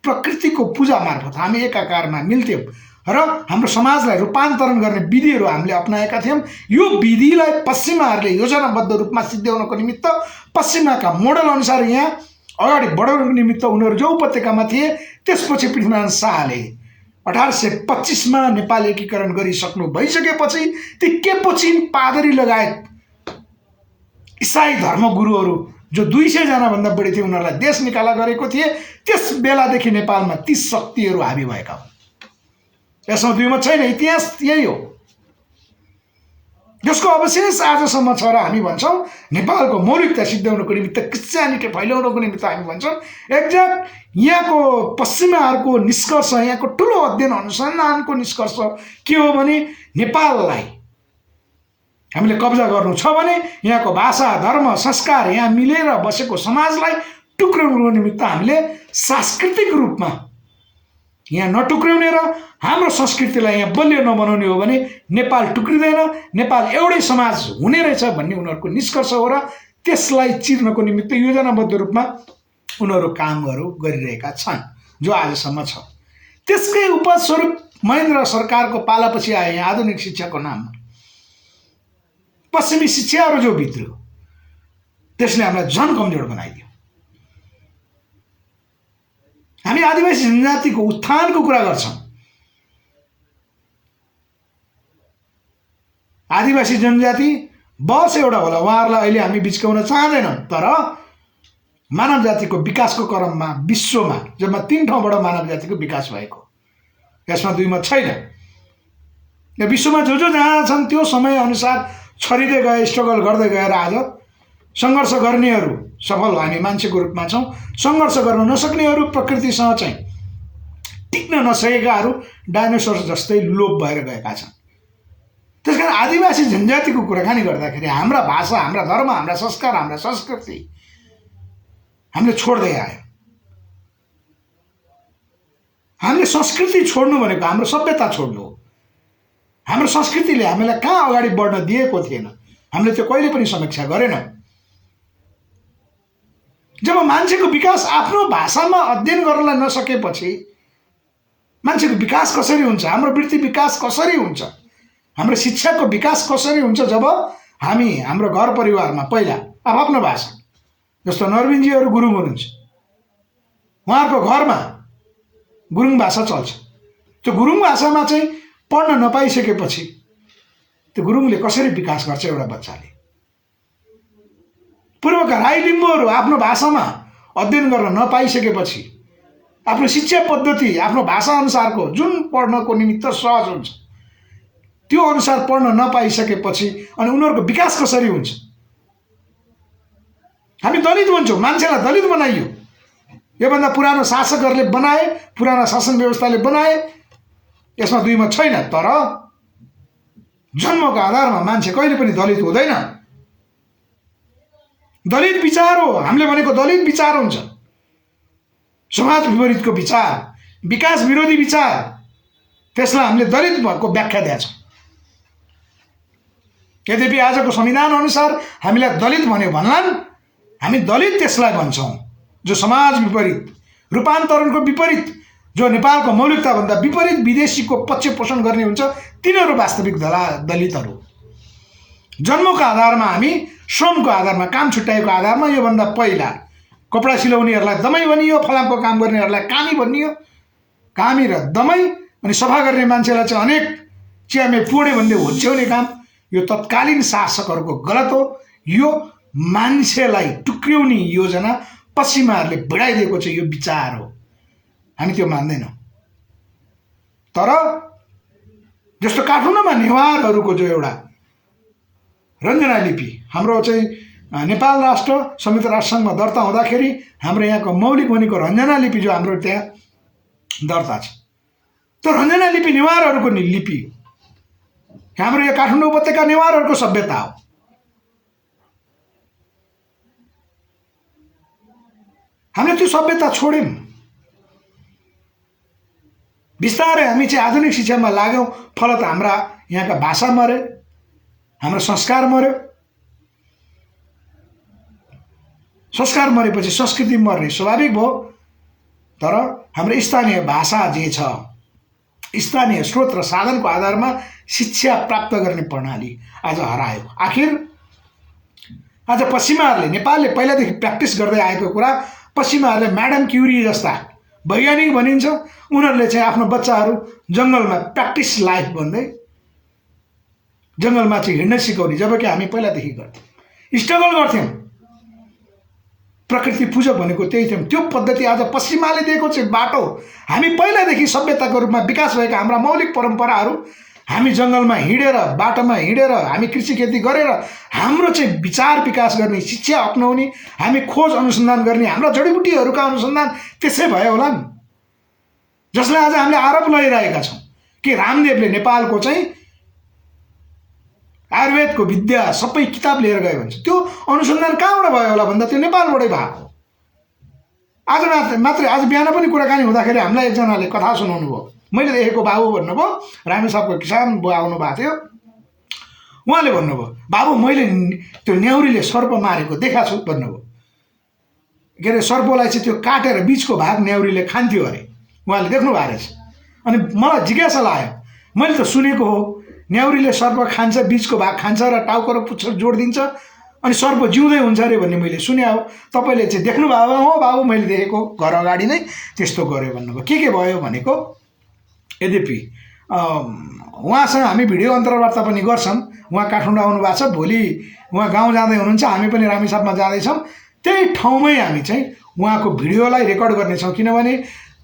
प्रकृतिको पूजा मार्फत हामी एकाकारमा मिल्थ्यौँ र हाम्रो समाजलाई रूपान्तरण गर्ने विधिहरू हामीले अपनाएका थियौँ। यो विधिलाई पश्चिमाहरूले योजनाबद्ध रूपमा सिद्ध्याउनको निमित्त पश्चिमाका मोडल अनुसार यहाँ अगाडि बढाउनको निमित्त उनीहरू जो उपत्यकामा थिए, त्यसपछि पृथ्वीनारायण शाहले 1825मा नेपाल एकीकरण गरिसक्नु भइसकेपछि ती केपुचिन पादरी लगायत इसाई धर्मगुरुहरू जो 200 जना भन्दा बढी थिए, उनीहरूलाई देश निकाला गरेको थिए। त्यस बेलादेखि नेपालमा 30 शक्तिहरू हाबी भएका हुन्। यसमा दुईमत छैन, इतिहास यही हो, जसको अवशेष आजसम्म छ। र हामी भन्छौँ नेपालको मौलिकता सिद्ध्याउनको निमित्त, क्रिस्चियनिटी फैलाउनको निमित्त हामी भन्छौँ एक्ज्याक्ट यहाँको पश्चिमाहरूको निष्कर्ष, यहाँको ठुलो अध्ययन अनुसन्धानको निष्कर्ष के हो भने नेपाललाई हामीले कब्जा गर्नु छ भने यहाँको भाषा धर्म संस्कार यहाँ मिलेर बसेको समाजलाई टुक्राउनुको निमित्त हामीले सांस्कृतिक रूपमा यहाँ नटुक्राउने र हाम्रो संस्कृतिलाई यहाँ बलियो नबनाउने हो भने नेपाल टुक्रिँदैन, नेपाल एउटै समाज हुने रहेछ भन्ने उनीहरूको निष्कर्ष हो। र त्यसलाई चिर्नको निमित्त योजनाबद्ध रूपमा उनीहरू कामहरू गरिरहेका छन्, जो आजसम्म छ। त्यसकै उपस्वरूप महेन्द्र सरकारको पालापछि आए यहाँ आधुनिक शिक्षाको नाममा पश्चिमी शिक्षाहरू जो भित्रियो त्यसले हामीलाई झन कमजोर बनाइदियो। हामी आदिवासी जनजातिको उत्थानको कुरा गर्छौँ। आदिवासी जनजाति बस एउटा होला, उहाँहरूलाई अहिले हामी बिचकाउन चाहँदैनौँ, तर मानव जातिको विकासको क्रममा विश्वमा जम्मा 3 ठाउँबाट मानव जातिको विकास भएको, यसमा 2 मत छैन। र विश्वमा जो जहाँ छन् त्यो समय अनुसार छरिँदै गए, स्ट्रगल गर्दै गएर आज सङ्घर्ष गर्नेहरू सफल हामी मान्छेको रूपमा छौँ। सङ्घर्ष गर्न नसक्नेहरू, प्रकृतिसँग चाहिँ टिक्न नसकेकाहरू डाइनोसर जस्तै लोप भएर गएका छन्। त्यसकारण आदिवासी जनजातिको कुराकानी गर्दाखेरि हाम्रा भाषा, हाम्रा धर्म, हाम्रा संस्कार, हाम्रा संस्कृति हामीले छोड्दै आयो। हामीले संस्कृति छोड्नु भनेको हाम्रो सभ्यता छोड्नु हो। हाम्रो संस्कृतिले हामीलाई कहाँ अगाडि बढ्न दिएको थिएन, हामीले त्यो कहिले पनि समीक्षा गरेनौँ। जब मान्छेको विकास आफ्नो भाषामा अध्ययन गर्नलाई नसकेपछि मान्छेको विकास कसरी हुन्छ, हाम्रो वृत्ति विकास कसरी हुन्छ, हाम्रो शिक्षाको विकास कसरी हुन्छ? जब हामी हाम्रो घर परिवारमा पहिला आफ्नो भाषा, जस्तो नरविनजीहरू गुरुङ हुनुहुन्छ, उहाँहरूको घरमा गुरुङ भाषा चल्छ। त्यो गुरुङ भाषामा चाहिँ पढ्न नपाइसकेपछि त्यो गुरुङले कसरी विकास गर्छ एउटा बच्चाले? पूर्वका राई लिम्बूहरू आफ्नो भाषामा अध्ययन गर्न नपाइसकेपछि आफ्नो शिक्षा पद्धति आफ्नो भाषा अनुसारको जुन पढ्नको निमित्त सहज हुन्छ त्यो अनुसार पढ्न नपाइसकेपछि अनि उनीहरूको विकास कसरी हुन्छ? हामी दलित भन्छौँ, मान्छेलाई दलित बनाइयो। योभन्दा पुरानो शासकहरूले बनाए, पुराना शासन व्यवस्थाले बनाए, यसमा 2 मत छैन। तर जन्मको आधारमा मान्छे कहिले पनि दलित हुँदैन। दलित विचार हो, हामीले भनेको दलित विचार हुन्छ, समाज विपरीतको विचार, विकास विरोधी विचार, त्यसलाई हामीले दलित भएको व्याख्या दिएछौँ। यद्यपि आजको संविधान अनुसार हामीलाई दलित भन्यो भन्लान्, हामी दलित त्यसलाई भन्छौँ जो समाज विपरीत, रूपान्तरणको विपरीत, जो नेपालको मौलिकताभन्दा विपरीत विदेशीको पक्ष पोषण गर्ने हुन्छ, तिनीहरू वास्तविक दलितहरू। जन्मको आधारमा हामी, श्रमको आधारमा, काम छुट्याएको आधारमा योभन्दा पहिला कपडा सिलाउनेहरूलाई दमाई भनियो, फलामको काम गर्नेहरूलाई कामी भनियो। कामी र दमाई अनि सफा गर्ने मान्छेलाई चाहिँ अनेक चियामे पुणे भन्दै होच्याउने काम, यो तत्कालीन शासकहरूको गलत हो। यो मान्छेलाई टुक्र्याउने योजना पश्चिमाहरूले भिडाइदिएको चाहिँ यो विचार हो, हामी त्यो मान्दैनौँ। तर जस्तो काठमाडौँमा नेवारहरूको जो एउटा रञ्जना लिपि, हाम्रो चाहिँ नेपाल राष्ट्र संयुक्त राष्ट्रसङ्घमा दर्ता हुँदाखेरि हाम्रो यहाँको मौलिक भनेको रञ्जना लिपि जो हाम्रो त्यहाँ दर्ता छ, त्यो रञ्जना लिपि नेवारहरूको लिपि हो। हाम्रो यो काठमाडौँ उपत्यका नेवारहरूको सभ्यता हो। हामीले त्यो सभ्यता छोड्यौँ। बिस्तारै हामी चाहिँ आधुनिक शिक्षामा लाग्यौँ, फलत हाम्रा यहाँका भाषा मर्यो, हाम्रो संस्कार मर्यो। संस्कार मरेपछि संस्कृति मर्ने स्वाभाविक भयो। तर हाम्रो स्थानीय भाषा जे छ, स्थानीय स्रोत र साधनको आधारमा शिक्षा प्राप्त गर्ने प्रणाली आज हरायो। आखिर आज पश्चिमाहरूले, नेपालले पहिलादेखि प्र्याक्टिस गर्दै आएको कुरा, पश्चिमाहरूले म्याडम क्युरी जस्ता वैज्ञानिक भनिन्छ, उनीहरूले चाहिँ आफ्नो बच्चाहरू जङ्गलमा प्र्याक्टिस लाइफ भन्दै जङ्गलमा चाहिँ हिँड्न सिकाउने, जबकि हामी पहिलादेखि गर्थ्यौँ, स्ट्रगल गर्थ्यौँ। प्रकृति पूजक भनेको त्यही थियौँ। त्यो पद्धति आज पश्चिमाले दिएको चाहिँ बाटो, हामी पहिलादेखि सभ्यताको रूपमा विकास भएका हाम्रा मौलिक परम्पराहरू, हामी जङ्गलमा हिँडेर, बाटोमा हिँडेर, हामी कृषि खेती गरेर हाम्रो चाहिँ विचार विकास गर्ने, शिक्षा अपनाउने, हामी खोज अनुसन्धान गर्ने, हाम्रा जडीबुटीहरूका अनुसन्धान त्यसै भयो होला नि, जसलाई आज हामीले आरोप लगाइरहेका छौँ कि रामदेवले नेपालको चाहिँ आयुर्वेदको विद्या सबै किताब लिएर गयो भन्छ। त्यो अनुसन्धान कहाँबाट भयो होला भन्दा त्यो नेपालबाटै भएको। आज मात्रै आज बिहान पनि कुराकानी हुँदाखेरि हामीलाई एकजनाले कथा सुनाउनु भयो। मैले देखेको बाबु भन्नुभयो, रामेसापको किसान बुवा आउनु भएको थियो, उहाँले भन्नुभयो, बाबु मैले त्यो न्याउरीले सर्प मारेको देखाएको छु भन्नुभयो। के अरे सर्पलाई चाहिँ त्यो काटेर बिचको भाग न्याउरीले खान्थ्यो अरे, उहाँले देख्नु भएको रहेछ। अनि मलाई जिज्ञासा लाग्यो, मैले त सुनेको हो न्याउरीले सर्प खान्छ, बिचको भाग खान्छ र टाउको र पुच्छर जोडिदिन्छ अनि सर्प जिउँदै हुन्छ अरे भन्ने मैले सुने हो। तपाईँले चाहिँ देख्नुभयो? हो बाबु, मैले देखेको, घर अगाडि नै त्यस्तो गर्यो भन्नुभयो। के भयो भनेको, यद्यपि उहाँसँग हामी भिडियो अन्तर्वार्ता पनि गर्छौँ। उहाँ काठमाडौँ आउनु भएको छ, भोलि उहाँ गाउँ जाँदै हुनुहुन्छ, हामी पनि रामेछापमा जाँदैछौँ। त्यही ठाउँमै हामी चाहिँ उहाँको भिडियोलाई रेकर्ड गर्नेछौँ, किनभने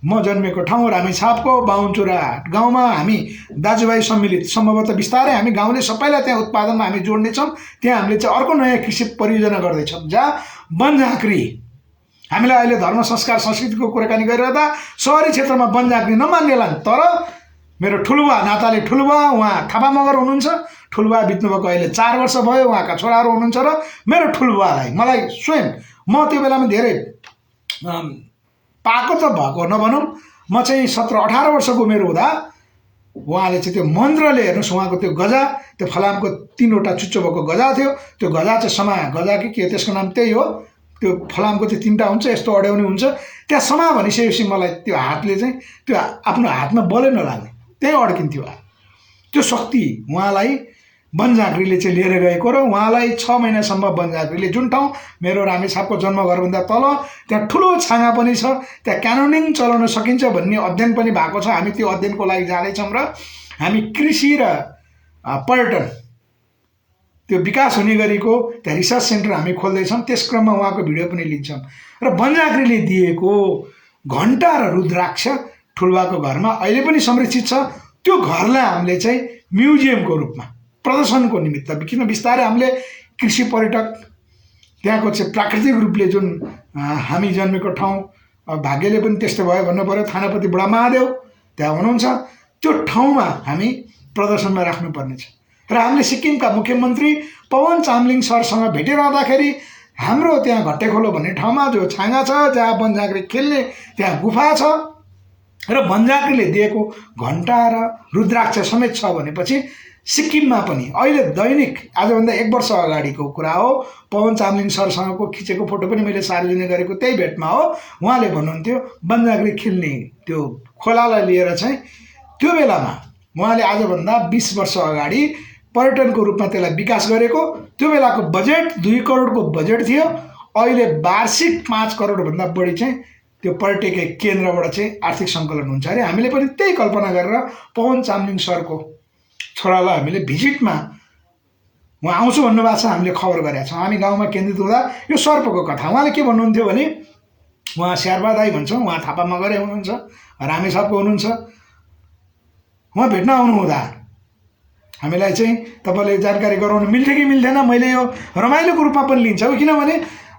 म जन्मेको ठाउँ रामेछापको बाहुनचुरा गाउँमा हामी दाजुभाइ सम्मिलित, सम्भवतः बिस्तारै हामी गाउँले सबैलाई त्यहाँ उत्पादनमा हामी जोड्नेछौँ। त्यहाँ हामीले चाहिँ अर्को नयाँ कृषि परियोजना गर्दैछौँ, जहाँ बनझाँक्री, हामीलाई अहिले धर्म संस्कार संस्कृतिको कुराकानी गरिरहँदा सहरी क्षेत्रमा बनझाँक्री नमान्नेला, तर मेरो ठुलबा, नाताले ठुलबा, उहाँ थापा मगर हुनुहुन्छ, ठुलबा बित्नुभएको अहिले 4 वर्ष भयो, उहाँका छोराहरू हुनुहुन्छ र मेरो ठुलबालाई मलाई स्वयं, म त्यो बेलामा धेरै पाएको त भएको नभनौँ, म चाहिँ 17-18 वर्षको उमेर हुँदा उहाँले चाहिँ त्यो मन्त्रले, हेर्नुहोस्, उहाँको त्यो गजा, त्यो फलामको 3वटा चुच्चो भएको गजा थियो, त्यो गजा चाहिँ समा गजा कि के त्यसको नाम त्यही हो, त्यो फलामको चाहिँ 3टा हुन्छ, यस्तो अड्याउने हुन्छ, त्यहाँ समा भनिसकेपछि मलाई त्यो हातले चाहिँ त्यो आफ्नो हातमा बलै नलाग्ने, त्यहीँ अड्किन्थ्यो। त्यो शक्ति उहाँलाई बनझाँक्रीले चाहिँ लिएर गएको र उहाँलाई 6 महिनासम्म बनझाँक्रीले, जुन ठाउँ मेरो रामेछापको जन्मघरभन्दा तल त्यहाँ ठुलो छाँगा पनि छ, त्यहाँ क्यानोनिङ चलाउन सकिन्छ भन्ने अध्ययन पनि भएको छ। हामी त्यो अध्ययनको लागि जाँदैछौँ र हामी कृषि र पर्यटन त्यो विकास हुने गरेको त्यहाँ रिसर्च सेन्टर हामी खोल्दैछौँ। त्यस क्रममा उहाँको भिडियो पनि लिन्छौँ र बनझाँक्रीले दिएको घण्टा र रुद्राक्ष ठुलबाको घरमा अहिले पनि संरक्षित छ। त्यो घरलाई हामीले चाहिँ म्युजियमको रूपमा प्रदर्शनको निमित्त, किन बिस्तारै हामीले कृषि पर्यटक, त्यहाँको चाहिँ प्राकृतिक रूपले जुन हामी जन्मेको ठाउँ, भाग्यले पनि त्यस्तो भयो भन्नु पऱ्यो, थानापति बुढा महादेव त्यहाँ हुनुहुन्छ, त्यो ठाउँमा हामी प्रदर्शनमा राख्नुपर्नेछ। र हामीले सिक्किमका मुख्यमन्त्री पवन चामलिङ सरसँग भेटिरहँदाखेरि हाम्रो त्यहाँ घट्टेखोलो भन्ने ठाउँमा जो छाँगा छ, जहाँ बनझाँक्री खेल्ने त्यहाँ गुफा छ र बनझाँक्रीले दिएको घण्टा र रुद्राक्ष समेत छ भनेपछि सिक्किममा पनि अहिले दैनिक, आजभन्दा 1 वर्ष अगाडिको कुरा हो, पवन चामलिङ सरसँगको खिचेको फोटो पनि मैले सार्वजनिक गरेको त्यही भेटमा हो। उहाँले भन्नुहुन्थ्यो बनझाँक्री खेल्ने त्यो खोलालाई लिएर चाहिँ त्यो बेलामा उहाँले आजभन्दा 20 वर्ष अगाडि पर्यटनको रूपमा त्यसलाई विकास गरेको, त्यो बेलाको बजेट 2 करोडको बजेट थियो, अहिले वार्षिक 5 करोडभन्दा बढी चाहिँ त्यो पर्यटकीय केन्द्रबाट चाहिँ आर्थिक सङ्कलन हुन्छ अरे। हामीले पनि त्यही कल्पना गरेर पवन चामलिङ सरको छोरालाई हामीले भिजिटमा उहाँ आउँछु भन्नुभएको छ, हामीले खबर गरेका छौँ। हामी गाउँमा केन्द्रित हुँदा यो सर्पको कथा उहाँले के भन्नुहुन्थ्यो भने, उहाँ शेर्पा दाई भन्छौँ, उहाँ थापा मगरै हुनुहुन्छ, रामेछापको हुनुहुन्छ, उहाँ भेट्न आउनुहुँदा हामीलाई चाहिँ तपाईँले जानकारी गराउनु मिल्थ्यो कि मिल्थेन, मैले यो रमाइलोको रूपमा पनि लिन्छौँ, किनभने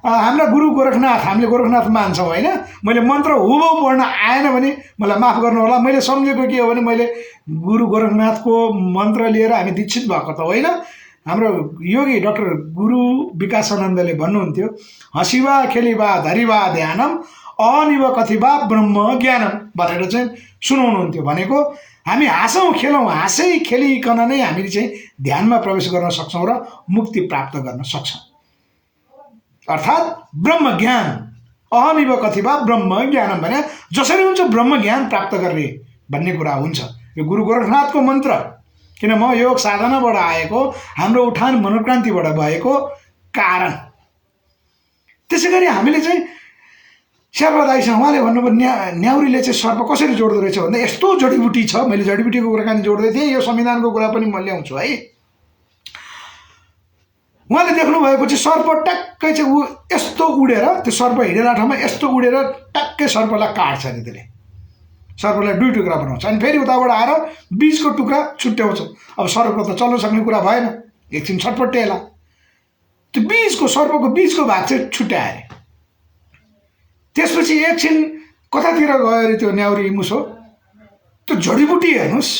हाम्रा गुरु गोरखनाथ, हामीले गोरखनाथ मान्छौँ होइन। मैले मन्त्र हुबहु पढ्न आएन भने मलाई माफ गर्नु होला। मैले सम्झेको के हो भने, मैले गुरु गोरखनाथको मन्त्र लिएर हामी दीक्षित भएको त होइन। हाम्रो योगी डाक्टर गुरु विकासानन्दले भन्नुहुन्थ्यो, हँसिवा खेलिवा धरिवा ध्यानम अनिव कथिवा ब्रह्म ज्ञानम भनेर चाहिँ सुनाउनुहुन्थ्यो। भनेको हामी हाँसौँ खेलौँ, हाँसै खेलिकन नै हामीले चाहिँ ध्यानमा प्रवेश गर्न सक्छौँ र मुक्ति प्राप्त गर्न सक्छौँ। अर्थात् ब्रह्म ज्ञान, अहमिव कथिवा ब्रह्म ज्ञानम भने जसरी हुन्छ ब्रह्म ज्ञान प्राप्त गर्ने भन्ने कुरा हुन्छ। यो गुरु गोरखनाथको मन्त्र, किन म योग साधनाबाट आएको, हाम्रो उठान मनोक्रान्तिबाट भएको कारण। त्यसै गरी हामीले चाहिँ शेर्पा दाइसँग उहाँले भन्नुभयो न्याउरीले चाहिँ सर्प कसरी जोड्दो रहेछ भन्दा यस्तो जडीबुटी छ। मैले जडीबुटीको कुराकानी जोड्दै थिएँ, यो संविधानको कुरा पनि म ल्याउँछु है। उहाँले देख्नुभएको चाहिँ सर्प ट्याक्कै चाहिँ यस्तो उडेर, त्यो सर्प हिँडेला ठाउँमा यस्तो उडेर ट्याक्कै सर्पलाई काट्छ अरे, त्यसले सर्पलाई 2 टुक्रा बनाउँछ अनि फेरि उताबाट आएर बीचको टुक्रा छुट्याउँछ। अब सर्पको त चल्न सक्ने कुरा भएन, एकछिन छटपट्याएला, त्यो बीचको सर्पको बीचको भाग चाहिँ छुट्याए अरे। त्यसपछि एकछिन कतातिर गयो अरे त्यो न्याउरी मुसो, त्यो जडीबुटी हेर्नुहोस्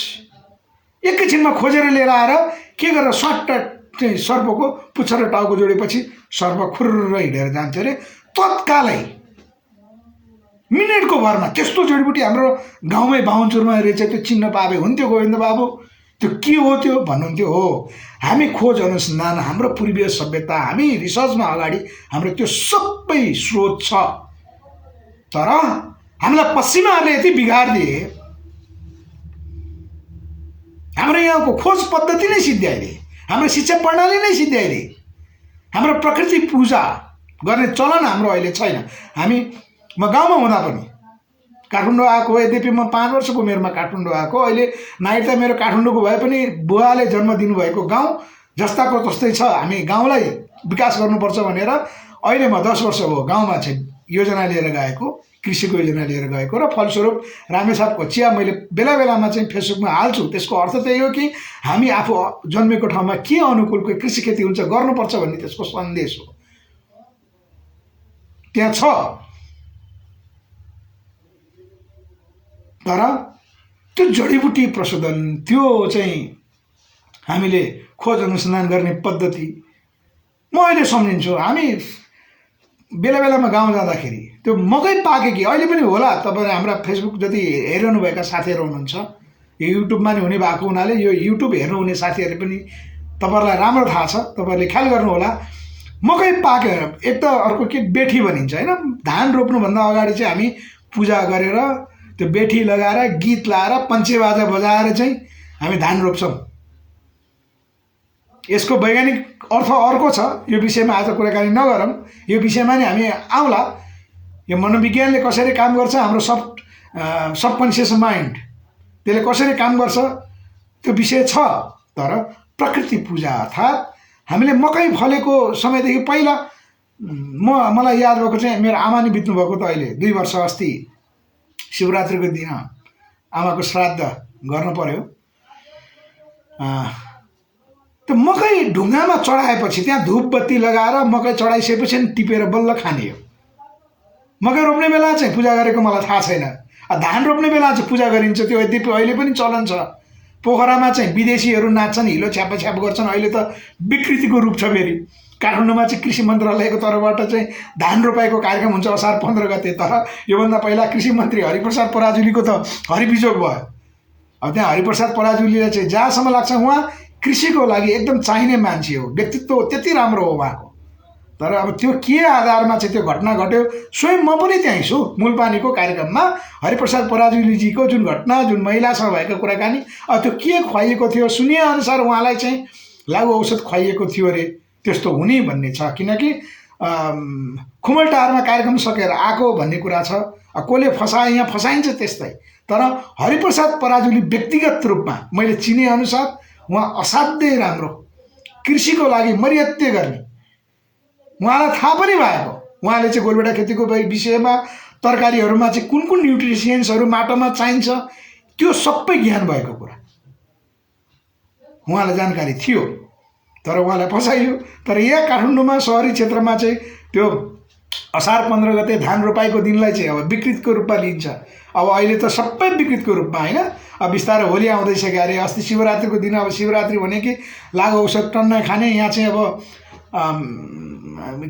एकैछिनमा खोजेर लिएर आएर के गरेर सट्ट चाहिँ सर्पको पुच्छर र टाउको जोडेपछि सर्प खुर्र हिँडेर जान्थ्यो अरे। तत्कालै मिनेटको भरमा त्यस्तो जडीबुटी हाम्रो गाउँमै बाहुनचुरमा रहेछ, त्यो चिन्न पाए हुन्थ्यो गोविन्द बाबु। त्यो के हो त्यो भन्नुहुन्थ्यो। हो, हामी खोज अनुसन्धान, हाम्रो पूर्वीय सभ्यता, हामी रिसर्चमा अगाडि हाम्रो त्यो सबै स्रोत छ। तर हामीलाई पश्चिमाहरूले यति बिगारिदिए, हाम्रो यहाँको खोज पद्धति नै सिद्ध्याइदिए, हाम्रो शिक्षा प्रणाली नै सिद्ध्याइदिए, हाम्रो प्रकृति पूजा गर्ने चलन हाम्रो अहिले छैन। म गाउँमा हुँदा पनि काठमाडौँ आएको, यद्यपि म 5 वर्षको उमेरमा काठमाडौँ आएको, अहिले नागरिकता मेरो काठमाडौँको भए पनि बुवाले जन्म दिनुभएको गाउँ जस्ताको तस्तै छ। हामी गाउँलाई विकास गर्नुपर्छ भनेर अहिले म 10 वर्ष भयो गाउँमा चाहिँ योजना लिएर गएको, कृषिको योजना लिएर गएको, र फलस्वरूप रामेछापको चिया मैले बेला बेलामा चाहिँ फेसबुकमा हाल्छु। त्यसको अर्थ त्यही हो कि हामी आफू जन्मेको ठाउँमा के अनुकूलको कृषि खेती हुन्छ गर्नुपर्छ भन्ने त्यसको सन्देश हो, त्यहाँ छ। तर त्यो जडीबुटी प्रशोधन, त्यो चाहिँ हामीले खोज अनुसन्धान गर्ने पद्धति म अहिले सम्झिन्छु। हामी बेला बेलामा गाउँ जाँदाखेरि त्यो मकै पाके कि अहिले पनि होला, तपाईँ हाम्रा फेसबुक जति हेरिरहनुभएका साथीहरू हुनुहुन्छ, यो युट्युबमा नि हुने भएको हुनाले यो युट्युब हेर्नुहुने साथीहरूले पनि तपाईँहरूलाई राम्रो थाहा छ, तपाईँहरूले ख्याल गर्नुहोला। मकै पाकेर एक त अर्को के बेठी भनिन्छ होइन, धान रोप्नुभन्दा अगाडि चाहिँ हामी पूजा गरेर त्यो बेठी लगाएर गीत लाएर पञ्चे बाजा बजाएर चाहिँ हामी धान रोप्छौँ। यसको वैज्ञानिक अर्थ अर्को छ, यो विषयमा आज कुराकानी नगरौँ, यो विषयमा नि हामी आउँला। यो मनोविज्ञानले कसरी काम गर्छ, हाम्रो सबकन्सियस माइन्ड त्यसले कसरी काम गर्छ त्यो विषय छ। तर प्रकृति पूजा अर्थात् हामीले मकै फलेको समयदेखि पहिला मलाई याद भएको चाहिँ मेरो आमा नि बित्नु भएको त अहिले 2 वर्ष अस्ति शिवरात्रिको दिन आमाको श्राद्ध गर्नु पर्यो। त्यो मकै ढुङ्गामा चढाएपछि त्यहाँ धूप बत्ती लगाएर मकै चढाइसकेपछि टिपेर बल्ल खाने हो। मकै रोप्ने बेला चाहिँ पूजा गरेको मलाई थाहा छैन, धान रोप्ने बेला चाहिँ पूजा गरिन्छ। त्यो यद्यपि अहिले पनि चलन छ, पोखरामा चाहिँ विदेशीहरू नाच्छन्, हिलो छ्याप गर्छन्। अहिले त विकृतिको रूप छ फेरि। काठमाडौँमा चाहिँ कृषि मन्त्रालयको तर्फबाट चाहिँ धान रोपाइको कार्यक्रम हुन्छ असार 15 गते। तर योभन्दा पहिला कृषि मन्त्री हरिप्रसाद पराजुलीको त हरिबिजोग भयो। अब त्यहाँ हरिप्रसाद पराजुलीलाई चाहिँ जहाँसम्म लाग्छ उहाँ कृषिको लागि एकदम चाहिने मान्छे हो, व्यक्तित्व त्यति राम्रो हो उहाँको। तर अब त्यो के आधारमा चाहिँ त्यो घटना घट्यो, स्वयं म पनि त्यहीँ छु मूलपानीको कार्यक्रममा। हरिप्रसाद पराजुलीजीको जुन घटना, जुन महिलासँग भएको कुराकानी, त्यो के खुवाइएको थियो सुनिए अनुसार उहाँलाई चाहिँ लागु औषध खुवाइएको थियो अरे, त्यस्तो हुने भन्ने छ। किनकि खुमलटारमा कार्यक्रम सकेर आएको भन्ने कुरा छ, कसले फसाए यहाँ फसाइन्छ त्यस्तै। तर हरिप्रसाद पराजुली व्यक्तिगत रूपमा मैले चिने अनुसार उहाँ असाध्यै राम्रो, कृषिको लागि मर्यादा गर्ने, उहाँलाई थाहा पनि भएको। उहाँले चाहिँ गोलबेडा खेतीको विषयमा तरकारीहरूमा चाहिँ कुन कुन न्युट्रिसियन्सहरू माटोमा चाहिन्छ त्यो सबै ज्ञान भएको कुरा उहाँलाई जानकारी थियो। तर उहाँलाई फसाइयो। तर यहाँ काठमाडौँमा सहरी क्षेत्रमा चाहिँ त्यो असार 15 गते धान रोपाइको दिनलाई चाहिँ अब विकृतको रूपमा लिन्छ। अब अहिले त सबै विकृतको रूपमा होइन। अब बिस्तारै होली आउँदैछ अरे, अस्ति शिवरात्रिको दिन अब शिवरात्रि भने कि लागु औषध टन्न खाने। यहाँ चाहिँ अब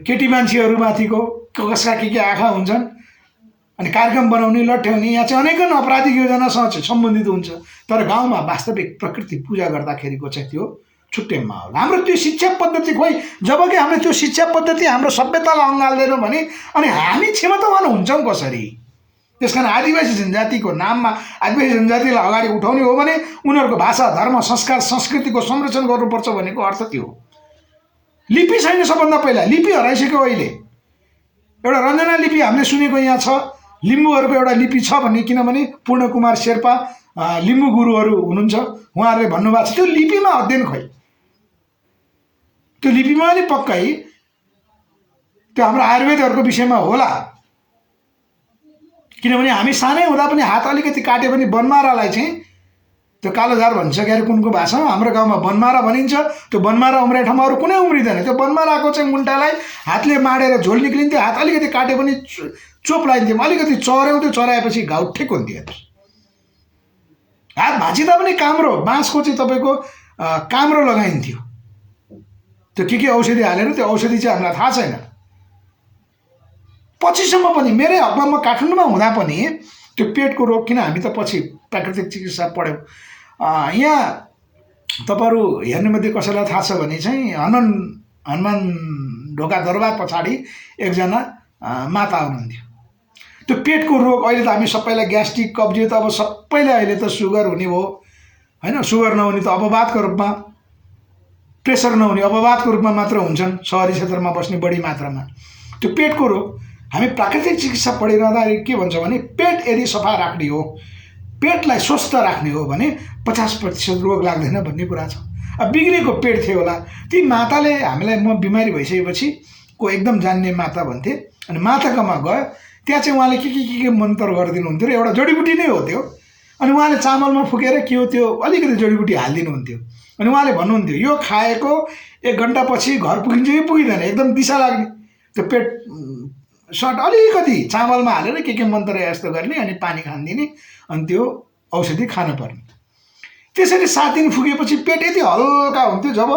केटी मान्छेहरूमाथिको कसका के आँखा हुन्छन् अनि कार्यक्रम बनाउने लट्ठ्याउने, यहाँ चाहिँ अनेकन आपराधिक योजनासँग चाहिँ सम्बन्धित हुन्छ। तर गाउँमा वास्तविक प्रकृति पूजा गर्दाखेरिको चाहिँ त्यो छुट्टै माहौल। हाम्रो त्यो शिक्षा पद्धति खोइ, जबकि हामीले त्यो शिक्षा पद्धति हाम्रो सभ्यतालाई अँगाल्दैनौँ भने अनि हामी क्षमतावान हुन्छौँ कसरी? त्यस कारण आदिवासी जनजातिको नाममा आदिवासी जनजातिलाई अगाडि उठाउने हो भने उनीहरूको भाषा, धर्म, संस्कार, संस्कृतिको संरक्षण गर्नुपर्छ भनेको अर्थ त्यो हो। लिपि छैन, सबभन्दा पहिला लिपि हराइसक्यो। अहिले एउटा रञ्जना लिपि हामीले सुनेको यहाँ छ, लिम्बूहरूको एउटा लिपि छ भन्ने, किनभने पूर्णकुमार शेर्पा लिम्बू गुरुहरू हुनुहुन्छ, उहाँहरूले भन्नुभएको छ त्यो लिपिमा अध्ययन खोइ, त्यो लिपिमा नि पक्कै त्यो हाम्रो आयुर्वेदहरूको विषयमा होला। किनभने हामी सानै हुँदा पनि हात अलिकति काट्यो भने बनमारालाई चाहिँ त्यो कालोझार भन्छ क्या कुनको भाषामा, हाम्रो गाउँमा बनमारा भनिन्छ। त्यो बनमारा उम्रे ठाउँमा अरू कुनै उम्रिँदैन। त्यो बनमाराको चाहिँ मुन्टालाई हातले माडेर झोल निक्लिन्थ्यो, हात अलिकति काट्यो भने चोप लगाइन्थ्यो, अलिकति चर्याउँथ्यो, चराएपछि घाउ ठिक हुन्थ्यो। हात भाँचिँदा पनि काम्रो, बाँसको चाहिँ तपाईँको काम्रो लगाइन्थ्यो। त्यो के औषधि हालेर त्यो औषधि चाहिँ हामीलाई थाहा छैन। पछिसम्म पनि मेरै हकमा म काठमाडौँमा हुँदा पनि त्यो पेटको रोग, किन हामी त पछि प्राकृतिक चिकित्सा पढ्यौँ। यहाँ तपाईँहरू हेर्नेमध्ये कसैलाई थाहा छ भने चाहिँ हनुमान ढोका दरबार पछाडि एकजना माता हुनुहुन्थ्यो। त्यो पेटको रोग, अहिले त हामी सबैलाई ग्यास्ट्रिक, कब्जियत, अब सबैलाई अहिले त सुगर हुने भयो, हैन। सुगर नहुने त अपवादको रूपमा, प्रेसर नहुने अपवादको रूपमा मात्र हुन्छन् सहरी क्षेत्रमा बस्ने बढी मात्रामा। त्यो पेटको रोग हामी प्राकृतिक चिकित्सा पढिरहँदाखेरि के भन्छ भने पेट यदि सफा राख्ने हो, पेटलाई स्वस्थ राख्ने हो भने 50% रोग लाग्दैन भन्ने कुरा छ। अब बिग्रेको पेट थियो होला, ती माताले हामीलाई म बिमारी भइसकेपछि को एकदम जान्ने माता भन्थे, अनि माताकोमा गयो, त्यहाँ चाहिँ उहाँले के मन्त्र गरिदिनुहुन्थ्यो र एउटा जडीबुटी नै हो त्यो, अनि उहाँले चामलमा फुकेर के हो त्यो अलिकति जडीबुटी हालिदिनुहुन्थ्यो, अनि उहाँले भन्नुहुन्थ्यो यो खाएको 1 घन्टापछि घर पुगिन्छ कि पुगिँदैन, एकदम दिशा लाग्ने, त्यो पेट सर्ट अलिकति चामलमा हालेर के मन्त्र यस्तो गर्ने, अनि पानी खानिदिने, अनि त्यो औषधि खानुपर्ने। त्यसरी 7 दिन फुकेपछि पेट यति हल्का हुन्थ्यो, जब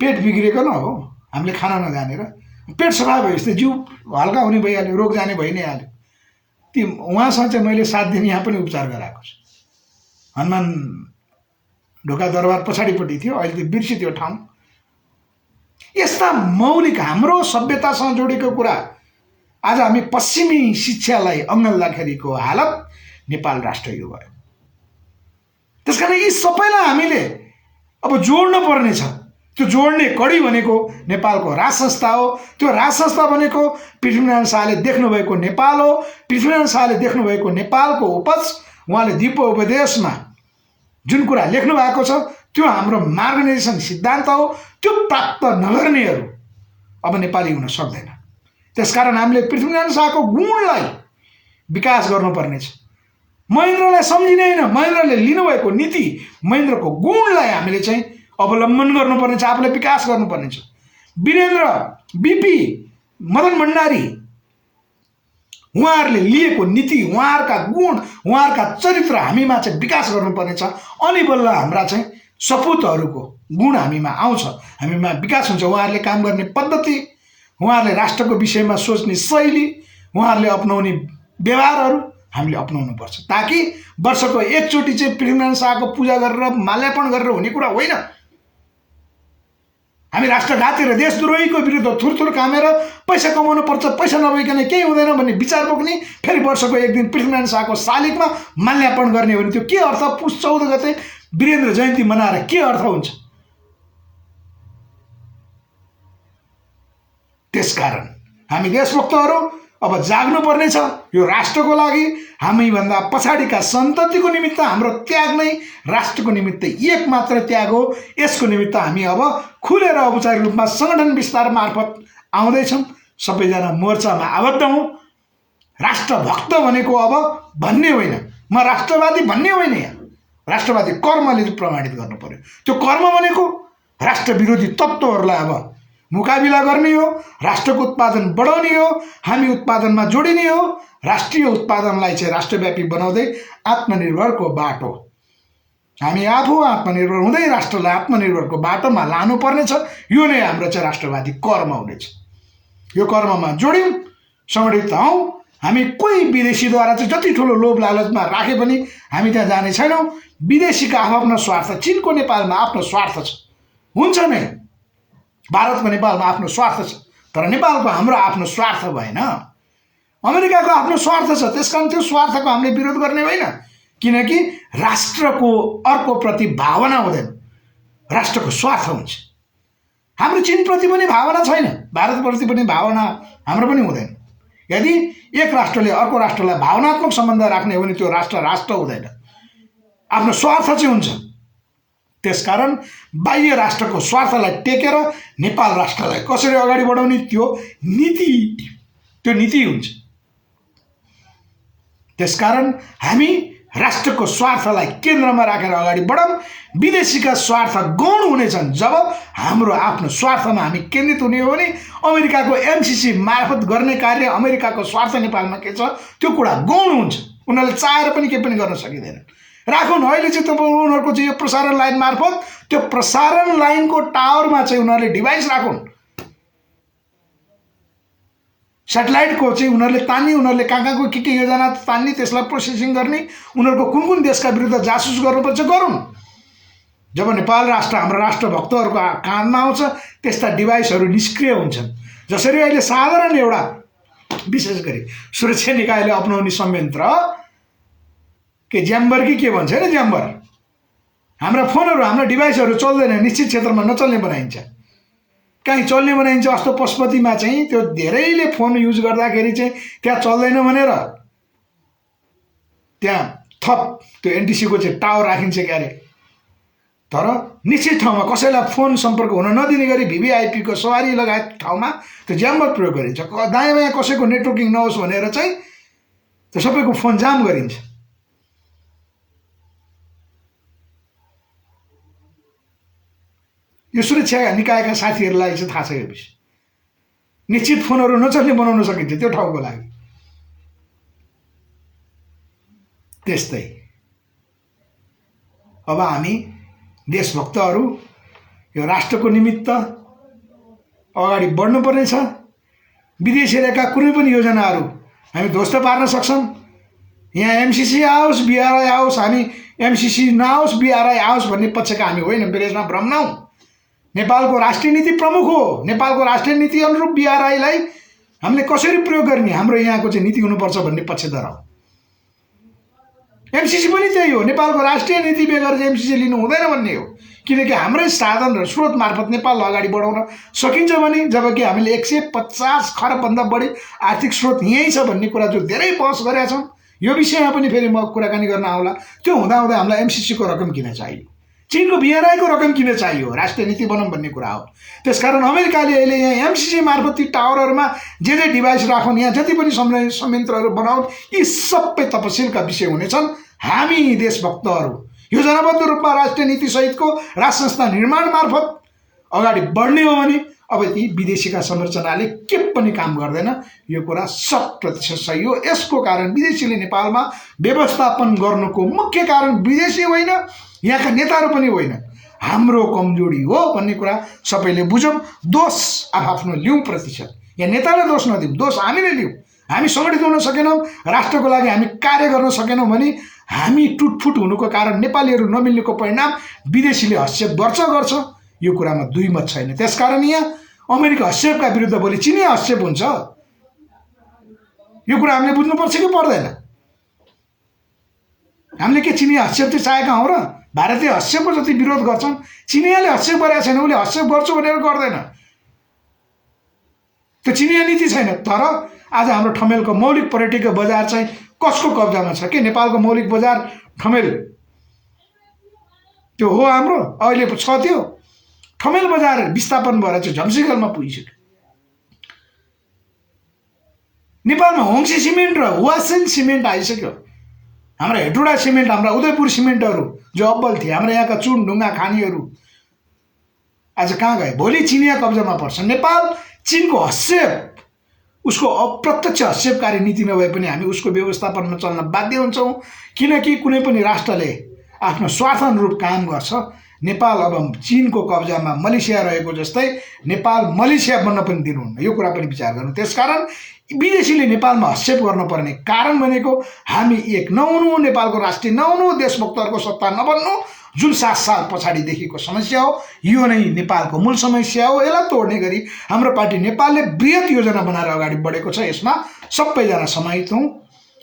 पेट बिग्रेको न हो, हामीले खाना नजानेर पेट सफा भएपछि जिउ हल्का हुने भइहाल्यो, रोग जाने भइ नै हाल्यो। ती उहाँसँग चाहिँ मैले 7 दिन यहाँ पनि उपचार गराएको छु। हनुमान ढोका दरबार पछाडिपट्टि थियो, अहिले त बिर्सी त्यो ठाउँ। यस्ता मौलिक हाम्रो सभ्यतासँग जोडेको कुरा आज हामी पश्चिमी शिक्षालाई अँगल्दाखेरिको हालत नेपाल राष्ट्र यो भयो। त्यसकारण यी सबैलाई हामीले अब जोड्नु पर्नेछ। त्यो जोड्ने कडी भनेको नेपालको राज संस्था हो। त्यो राज संस्था भनेको पृथ्वीनारायण शाहले देख्नुभएको नेपाल हो। पृथ्वीनारायण शाहले देख्नुभएको नेपालको उपज उहाँले दिपोपदेशमा जुन कुरा लेख्नु भएको छ त्यो हाम्रो मार्गदर्शन सिद्धान्त हो। त्यो प्राप्त नगर्नेहरू अब नेपाली हुन सक्दैन। त्यसकारण हामीले पृथ्वीनारायण शाहको गुणलाई विकास गर्नुपर्नेछ। महेन्द्रलाई सम्झिने होइन, महेन्द्रले लिनुभएको नीति, महेन्द्रको गुणलाई हामीले चाहिँ अवलम्बन गर्नुपर्नेछ, आफूले विकास गर्नुपर्नेछ। वीरेन्द्र, बीपी, मदन भण्डारी उहाँहरूले लिएको नीति, उहाँहरूका गुण, उहाँहरूका चरित्र हामीमा चाहिँ विकास गर्नुपर्नेछ। अनि बल्ल हाम्रा चाहिँ सपुतहरूको गुण हामीमा आउँछ, हामीमा विकास हुन्छ। उहाँहरूले काम गर्ने पद्धति, उहाँहरूले राष्ट्रको विषयमा सोच्ने शैली, उहाँहरूले अपनाउने व्यवहारहरू हामीले अपनाउनुपर्छ, ताकि वर्षको एकचोटि चाहिँ पृथ्वीनारायण शाहको पूजा गरेर माल्यार्पण गरेर हुने कुरा होइन। हामी राष्ट्रघाती र देशद्रोहीको विरुद्ध थुरथुर कामेर पैसा कमाउनु पर्छ, पैसा नभइकन केही हुँदैन भन्ने विचार बोक्ने, फेरि वर्षको एक दिन पृथ्वीनारायण शाहको शालिगमा माल्यार्पण गर्ने हो भने त्यो के अर्थ? पुष 14 गते वीरेन्द्र जयन्ती मनाएर के अर्थ हुन्छ? त्यसकारण हामी देशभक्तहरू अब जाग्नु पर्नेछ। यो राष्ट्रको लागि हामीभन्दा पछाडिका सन्ततिको निमित्त हाम्रो त्याग नै राष्ट्रको निमित्त एक मात्र त्याग हो। यसको निमित्त हामी अब खुलेर औपचारिक रूपमा संगठन विस्तार मार्फत आउँदैछौँ। सबैजना मोर्चामा आबद्ध हौँ। राष्ट्रभक्त भनेको अब भन्ने होइन, म राष्ट्रवादी भन्ने होइन। यहाँ राष्ट्रवादी कर्मले प्रमाणित गर्नु पर्यो। त्यो कर्म भनेको राष्ट्र विरोधी तत्त्वहरूलाई अब मुकाबिला गर्ने हो, राष्ट्रको उत्पादन बढाउने हो, हामी उत्पादनमा जोडिने हो। राष्ट्रिय उत्पादनलाई चाहिँ राष्ट्रव्यापी बनाउँदै आत्मनिर्भरको बाटो, हामी आफू आत्मनिर्भर हुँदै राष्ट्रलाई आत्मनिर्भरको बाटोमा लानुपर्नेछ। यो नै हाम्रो चाहिँ राष्ट्रवादी कर्म हुनेछ। यो कर्ममा जोड्यौँ, सङ्गठित हौँ। हामी कोही विदेशीद्वारा चाहिँ जति ठुलो लोभ लालचमा राखे पनि हामी त्यहाँ जाने छैनौँ। विदेशीका आफ्नो स्वार्थ, चीनको नेपालमा आफ्नो स्वार्थ छ, हुन्छ नै। भारतको नेपालमा आफ्नो स्वार्थ छ, तर नेपालको हाम्रो आफ्नो स्वार्थ भएन। अमेरिकाको आफ्नो स्वार्थ छ, त्यसकारण त्यो स्वार्थको हामीले विरोध गर्ने होइन। किनकि राष्ट्रको अर्कोप्रति भावना हुँदैन, राष्ट्रको स्वार्थ हुन्छ। हाम्रो चीनप्रति पनि भावना छैन, भारतप्रति पनि भावना हाम्रो पनि हुँदैन। यदि एक राष्ट्रले अर्को राष्ट्रलाई भावनात्मक सम्बन्ध राख्ने हो भने त्यो राष्ट्र राष्ट्र हुँदैन, आफ्नो स्वार्थ चाहिँ हुन्छ। त्यसकारण बाह्य राष्ट्रको स्वार्थलाई टेकेर नेपाल राष्ट्रलाई कसरी अगाडि बढाउने त्यो नीति हुन्छ। त्यसकारण हामी राष्ट्रको स्वार्थलाई केन्द्रमा राखेर अगाडि बढौँ। विदेशीका स्वार्थ गौण हुनेछन् जब हाम्रो आफ्नो स्वार्थमा हामी केन्द्रित हुने हो भने। अमेरिकाको एमसिसी मार्फत गर्ने कार्य, अमेरिकाको स्वार्थ नेपालमा के छ त्यो कुरा गौण हुन्छ। उनीहरूले चाहेर पनि केही पनि गर्न सकिँदैन। राखुन्, अहिले चाहिँ तपाईँ उनीहरूको चाहिँ यो प्रसारण लाइन मार्फत त्यो प्रसारण लाइनको टावरमा चाहिँ उनीहरूले डिभाइस राखुन्, सेटेलाइटको चाहिँ उनीहरूले तान्ने, उनीहरूले कहाँको के योजना तान्ने, त्यसलाई प्रोसेसिङ गर्ने, उनीहरूको कुन कुन देशका विरुद्ध जासुस गर्नुपर्छ गरौँ। जब नेपाल राष्ट्र हाम्रो राष्ट्रभक्तहरूको काममा आउँछ त्यस्ता डिभाइसहरू निष्क्रिय हुन्छन्। जसरी अहिले साधारण एउटा विशेष गरी सुरक्षा निकायले अपनाउने संयन्त्र के ज्याम्बर कि के भन्छ होइन, ज्याम्बर हाम्रा फोनहरू हाम्रा डिभाइसहरू चल्दैन, निश्चित क्षेत्रमा नचल्ने बनाइन्छ, कहीँ चल्ने बनाइन्छ। अस्तो पशुपतिमा चाहिँ त्यो धेरैले फोन युज गर्दाखेरि चाहिँ त्यहाँ चल्दैन भनेर त्यहाँ थप त्यो एनटिसीको चाहिँ टावर राखिन्छ क्यारे। तर निश्चित ठाउँमा कसैलाई फोन सम्पर्क हुन नदिने गरी भिभिआइपीको सवारी लगायत ठाउँमा त्यो ज्यामर प्रयोग गरिन्छ। दायाँ बायाँ कसैको नेटवर्किङ नहोस् भनेर चाहिँ त्यो सबैको फोन जाम गरिन्छ। यो सुरक्षा निकायका साथीहरूलाई चाहिँ थाहा छ यो विषय। निश्चित फोनहरू नचल्ने बनाउन सकिन्छ त्यो ठाउँको लागि। त्यस्तै अब हामी देशभक्तहरू यो राष्ट्रको निमित्त अगाडि बढ्नुपर्नेछ। विदेशीका कुनै पनि योजनाहरू हामी ध्वस्त पार्न सक्छौँ। यहाँ एमसीसी आओस् बीआरआई आओस्, हामी एमसीसी नआओस् बीआरआई आओस् भन्ने पक्षका हामी होइन, विदेशमा भ्रम नहौँ। नेपालको राष्ट्रिय नीति प्रमुख हो। नेपालको राष्ट्रिय नीति अनुरूप बीआरआईलाई हामीले कसरी प्रयोग गर्ने, हाम्रो यहाँको चाहिँ नीति हुनुपर्छ भन्ने पक्षधर हो। एमसीसी पनि त्यही हो, नेपालको राष्ट्रिय नीति बेगर चाहिँ एमसीसी लिनु हुँदैन भन्ने हो। किनकि हाम्रै साधन र स्रोत मार्फत नेपाललाई अगाडि बढाउन सकिन्छ भने, जबकि हामीले 150 खरबभन्दा बढी आर्थिक स्रोत यहीँ छ भन्ने कुरा जो धेरै बहस गरेका छौँ, यो विषयमा पनि फेरि म कुराकानी गर्न आउला। त्यो हुँदाहुँदै हामीलाई एमसीसीको रकम किन चाहियो, चीनको बीआरआईको रकम किन चाहियो, राष्ट्रिय नीति बनाऊँ भन्ने कुरा हो। त्यसकारण अमेरिकाले अहिले यहाँ एमसीसी मार्फत ती टावरहरूमा जे डिभाइस राखौँ, यहाँ जति पनि संयन्त्रहरू बनाउन्, यी सबै तपसिलका विषय हुनेछन्। हामी देशभक्तहरू योजनाबद्ध रूपमा राष्ट्रिय नीति सहितको राष्ट्र संस्था निर्माण मार्फत अगाडि बढ्ने हो भने अब ती विदेशीका संरचनाले के पनि काम गर्दैन। यो कुरा 100% सही हो। यसको कारण विदेशीले नेपालमा व्यवस्थापन गर्नुको मुख्य कारण विदेशी होइन, यहाँका नेताहरू पनि होइन, हाम्रो कमजोरी हो भन्ने कुरा सबैले बुझौँ। दोष आफ्नो लिउँ प्रतिशत, यहाँ नेतालाई दोष नदिउँ, दोष हामीले लिउँ। हामी सङ्गठित हुन सकेनौँ, राष्ट्रको लागि हामी कार्य गर्न सकेनौँ भने हामी टुटफुट हुनुको कारण नेपालीहरू नमिल्नुको परिणाम विदेशीले हस्तक्षेप गर्छ। यो कुरामा दुई मत छैन। त्यसकारण यहाँ अमेरिका हस्तक्षेपका विरुद्ध भोलि चिनी हस्तक्षेप हुन्छ। यो कुरा हामीले बुझ्नुपर्छ कि पर्दैन? हामीले के चिनी हस्तक्षेप चाहिँ चाहेका हौँ र? भारतीय हस्तक्षेपको जति विरोध गर्छन्, चिनियाले हस्तक्षेप गरेका छैन, उसले हस्तक्षेप गर्छु भनेर गर्दैन। त्यो चिनिया नीति छैन। तर आज हाम्रो ठमेलको मौलिक पर्यटकीय बजार चाहिँ कसको कब्जामा छ के? नेपालको मौलिक बजार ठमेल त्यो हो हाम्रो, अहिले छ त्यो ठमेल बजार विस्थापन भएर चाहिँ झम्सीगलमा पुगिसक्यो। नेपालमा होङसी सिमेन्ट र हुवासेन सिमेन्ट आइसक्यो। हाम्रा हेटुडा सिमेन्ट, हाम्रा उदयपुर सिमेन्टहरू जो अब्बल थिए, हाम्रा यहाँका चुन ढुङ्गा खानीहरू आज कहाँ गए? भोलि चिनिया कब्जामा पर्छ। नेपाल चीनको हस्तक्षेप, उसको अप्रत्यक्ष हस्तक्षेपकारी नीति नभए पनि हामी उसको व्यवस्थापनमा चल्न बाध्य हुन्छौँ। किनकि कुनै पनि राष्ट्रले आफ्नो स्वार्थ अनुरूप काम गर्छ। नेपाल अब चीनको कब्जामा मलेसिया रहेको जस्तै नेपाल मलेसिया बन्न पनि दिनुहुन्न। यो कुरा पनि विचार गर्नु। त्यसकारण विदेशीले नेपालमा हस्तक्षेप गर्नुपर्ने कारण भनेको हामी एक नहुनु, नेपालको राष्ट्रिय नहुनु, देशभक्तहरूको सत्ता नबन्नु, जुन 7 साल पछाडिदेखिको समस्या हो। यो नै नेपालको मूल समस्या हो। यसलाई तोड्ने गरी हाम्रो पार्टी नेपालले बृहत योजना बनाएर अगाडि बढेको छ। यसमा सबैजना समाहित हौँ।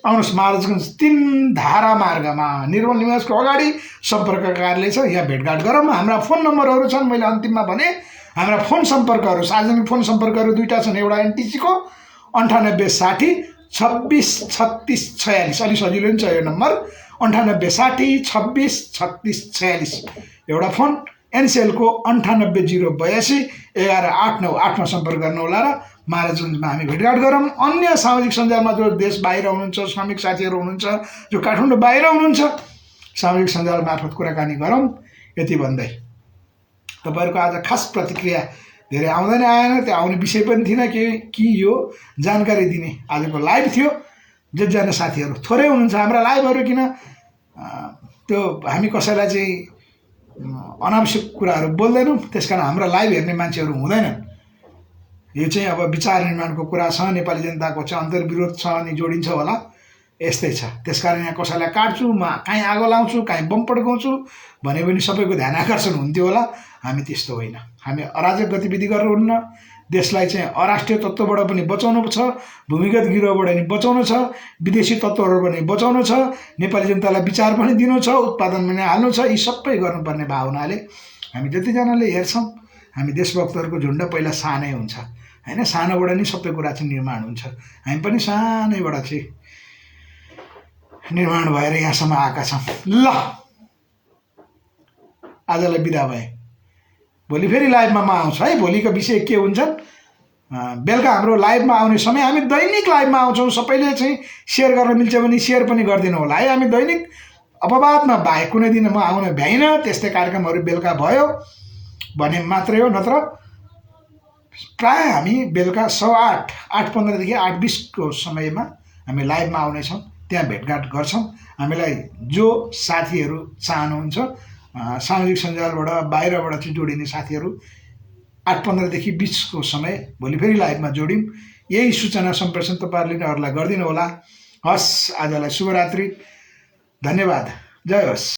आउनुहोस्, महाराजगञ्ज 3 धारा मार्गमा निर्मल निवासको अगाडि सम्पर्क कार्यालय छ, यहाँ भेटघाट गरौँ। हाम्रा फोन नम्बरहरू छन्, मैले अन्तिममा भने हाम्रा फोन सम्पर्कहरू, सार्वजनिक फोन सम्पर्कहरू दुईटा छन्। एउटा एनटिसीको 98 60 26 36 46, अलि सजिलो नि छ यो नम्बर, 98 60 26 36 46 एउटा फोन। एनसेलको 98 082 11 89 सम्पर्क गर्नु होला र महाराजगञ्जमा हामी भेटघाट गरौँ। अन्य सामाजिक सञ्जालमा जो देश बाहिर हुनुहुन्छ, श्रमिक साथीहरू हुनुहुन्छ, जो काठमाडौँ बाहिर हुनुहुन्छ, सामाजिक सञ्जाल मार्फत कुराकानी गरौँ। यति भन्दै तपाईँहरूको आज खास प्रतिक्रिया धेरै आउँदैन, आएन। त्यो आउने विषय पनि थिएन कि यो जानकारी दिने आजको लाइभ थियो। जतिजना साथीहरू थोरै हुनुहुन्छ, हाम्रा लाइभहरू किन त्यो हामी कसैलाई चाहिँ अनावश्यक कुराहरू बोल्दैनौँ, त्यसकारण हाम्रा लाइभ हेर्ने मान्छेहरू हुँदैनन्। यो चाहिँ अब विचार निर्माणको कुरा छ, नेपाली जनताको चाहिँ अन्तर्विरोध छ अनि जोडिन्छ होला, यस्तै छ। त्यसकारण यहाँ कसैलाई काट्छु, म काहीँ आगो लाउँछु, काहीँ बम पड्काउँछु भने पनि सबैको ध्यान आकर्षण हुन्थ्यो होला। हामी त्यस्तो होइन, हामी अराजक गतिविधि गरेर हुन्न। देशलाई चाहिँ अराष्ट्रिय तत्त्वबाट पनि बचाउनु छ, भूमिगत गिरोहबाट पनि बचाउनु छ, विदेशी तत्त्वहरू पनि बचाउनु छ, नेपाली जनतालाई विचार पनि दिनु छ, उत्पादन पनि हाल्नु छ। यी सबै गर्नुपर्ने भावनाले हामी जतिजनाले हेर्छौँ, हामी देशभक्तहरूको झुन्ड पहिला सानै हुन्छ होइन, सानोबाट नै सबै कुरा चाहिँ निर्माण हुन्छ। हामी पनि सानैबाट चाहिँ निर्माण भएर यहाँसम्म आएका छौँ। ल आजलाई बिदा भए, भोलि फेरि लाइभमा म आउँछु है। भोलिको विषय के हुन्छन्, बेलुका हाम्रो लाइभमा आउने समय, हामी दैनिक लाइभमा आउँछौँ। सबैले चाहिँ सेयर गर्न मिल्छ भने सेयर पनि गरिदिनु होला है। हामी दैनिक अपवादमा बाहेक कुनै दिन म आउन भ्याइनँ, त्यस्तै कार्यक्रमहरू बेलुका भयो भने मात्रै हो, नत्र प्रायः हामी बेलुका 8:15 8:15 देखि 8:20 को समयमा हामी लाइभमा आउनेछौँ, त्यहाँ भेटघाट गर्छौँ। हामीलाई जो साथीहरू चाहनुहुन्छ सामाजिक सञ्जालबाट बाहिरबाट चाहिँ जोडिने साथीहरू 8:15 देखि 20 को समय भोलि फेरि लाइभमा जोड्यौँ। यही सूचना सम्प्रेषण तपाईँहरूले नै अरूलाई गरिदिनु होला। हस्, आजलाई शुभरात्रि, धन्यवाद, जय होस्।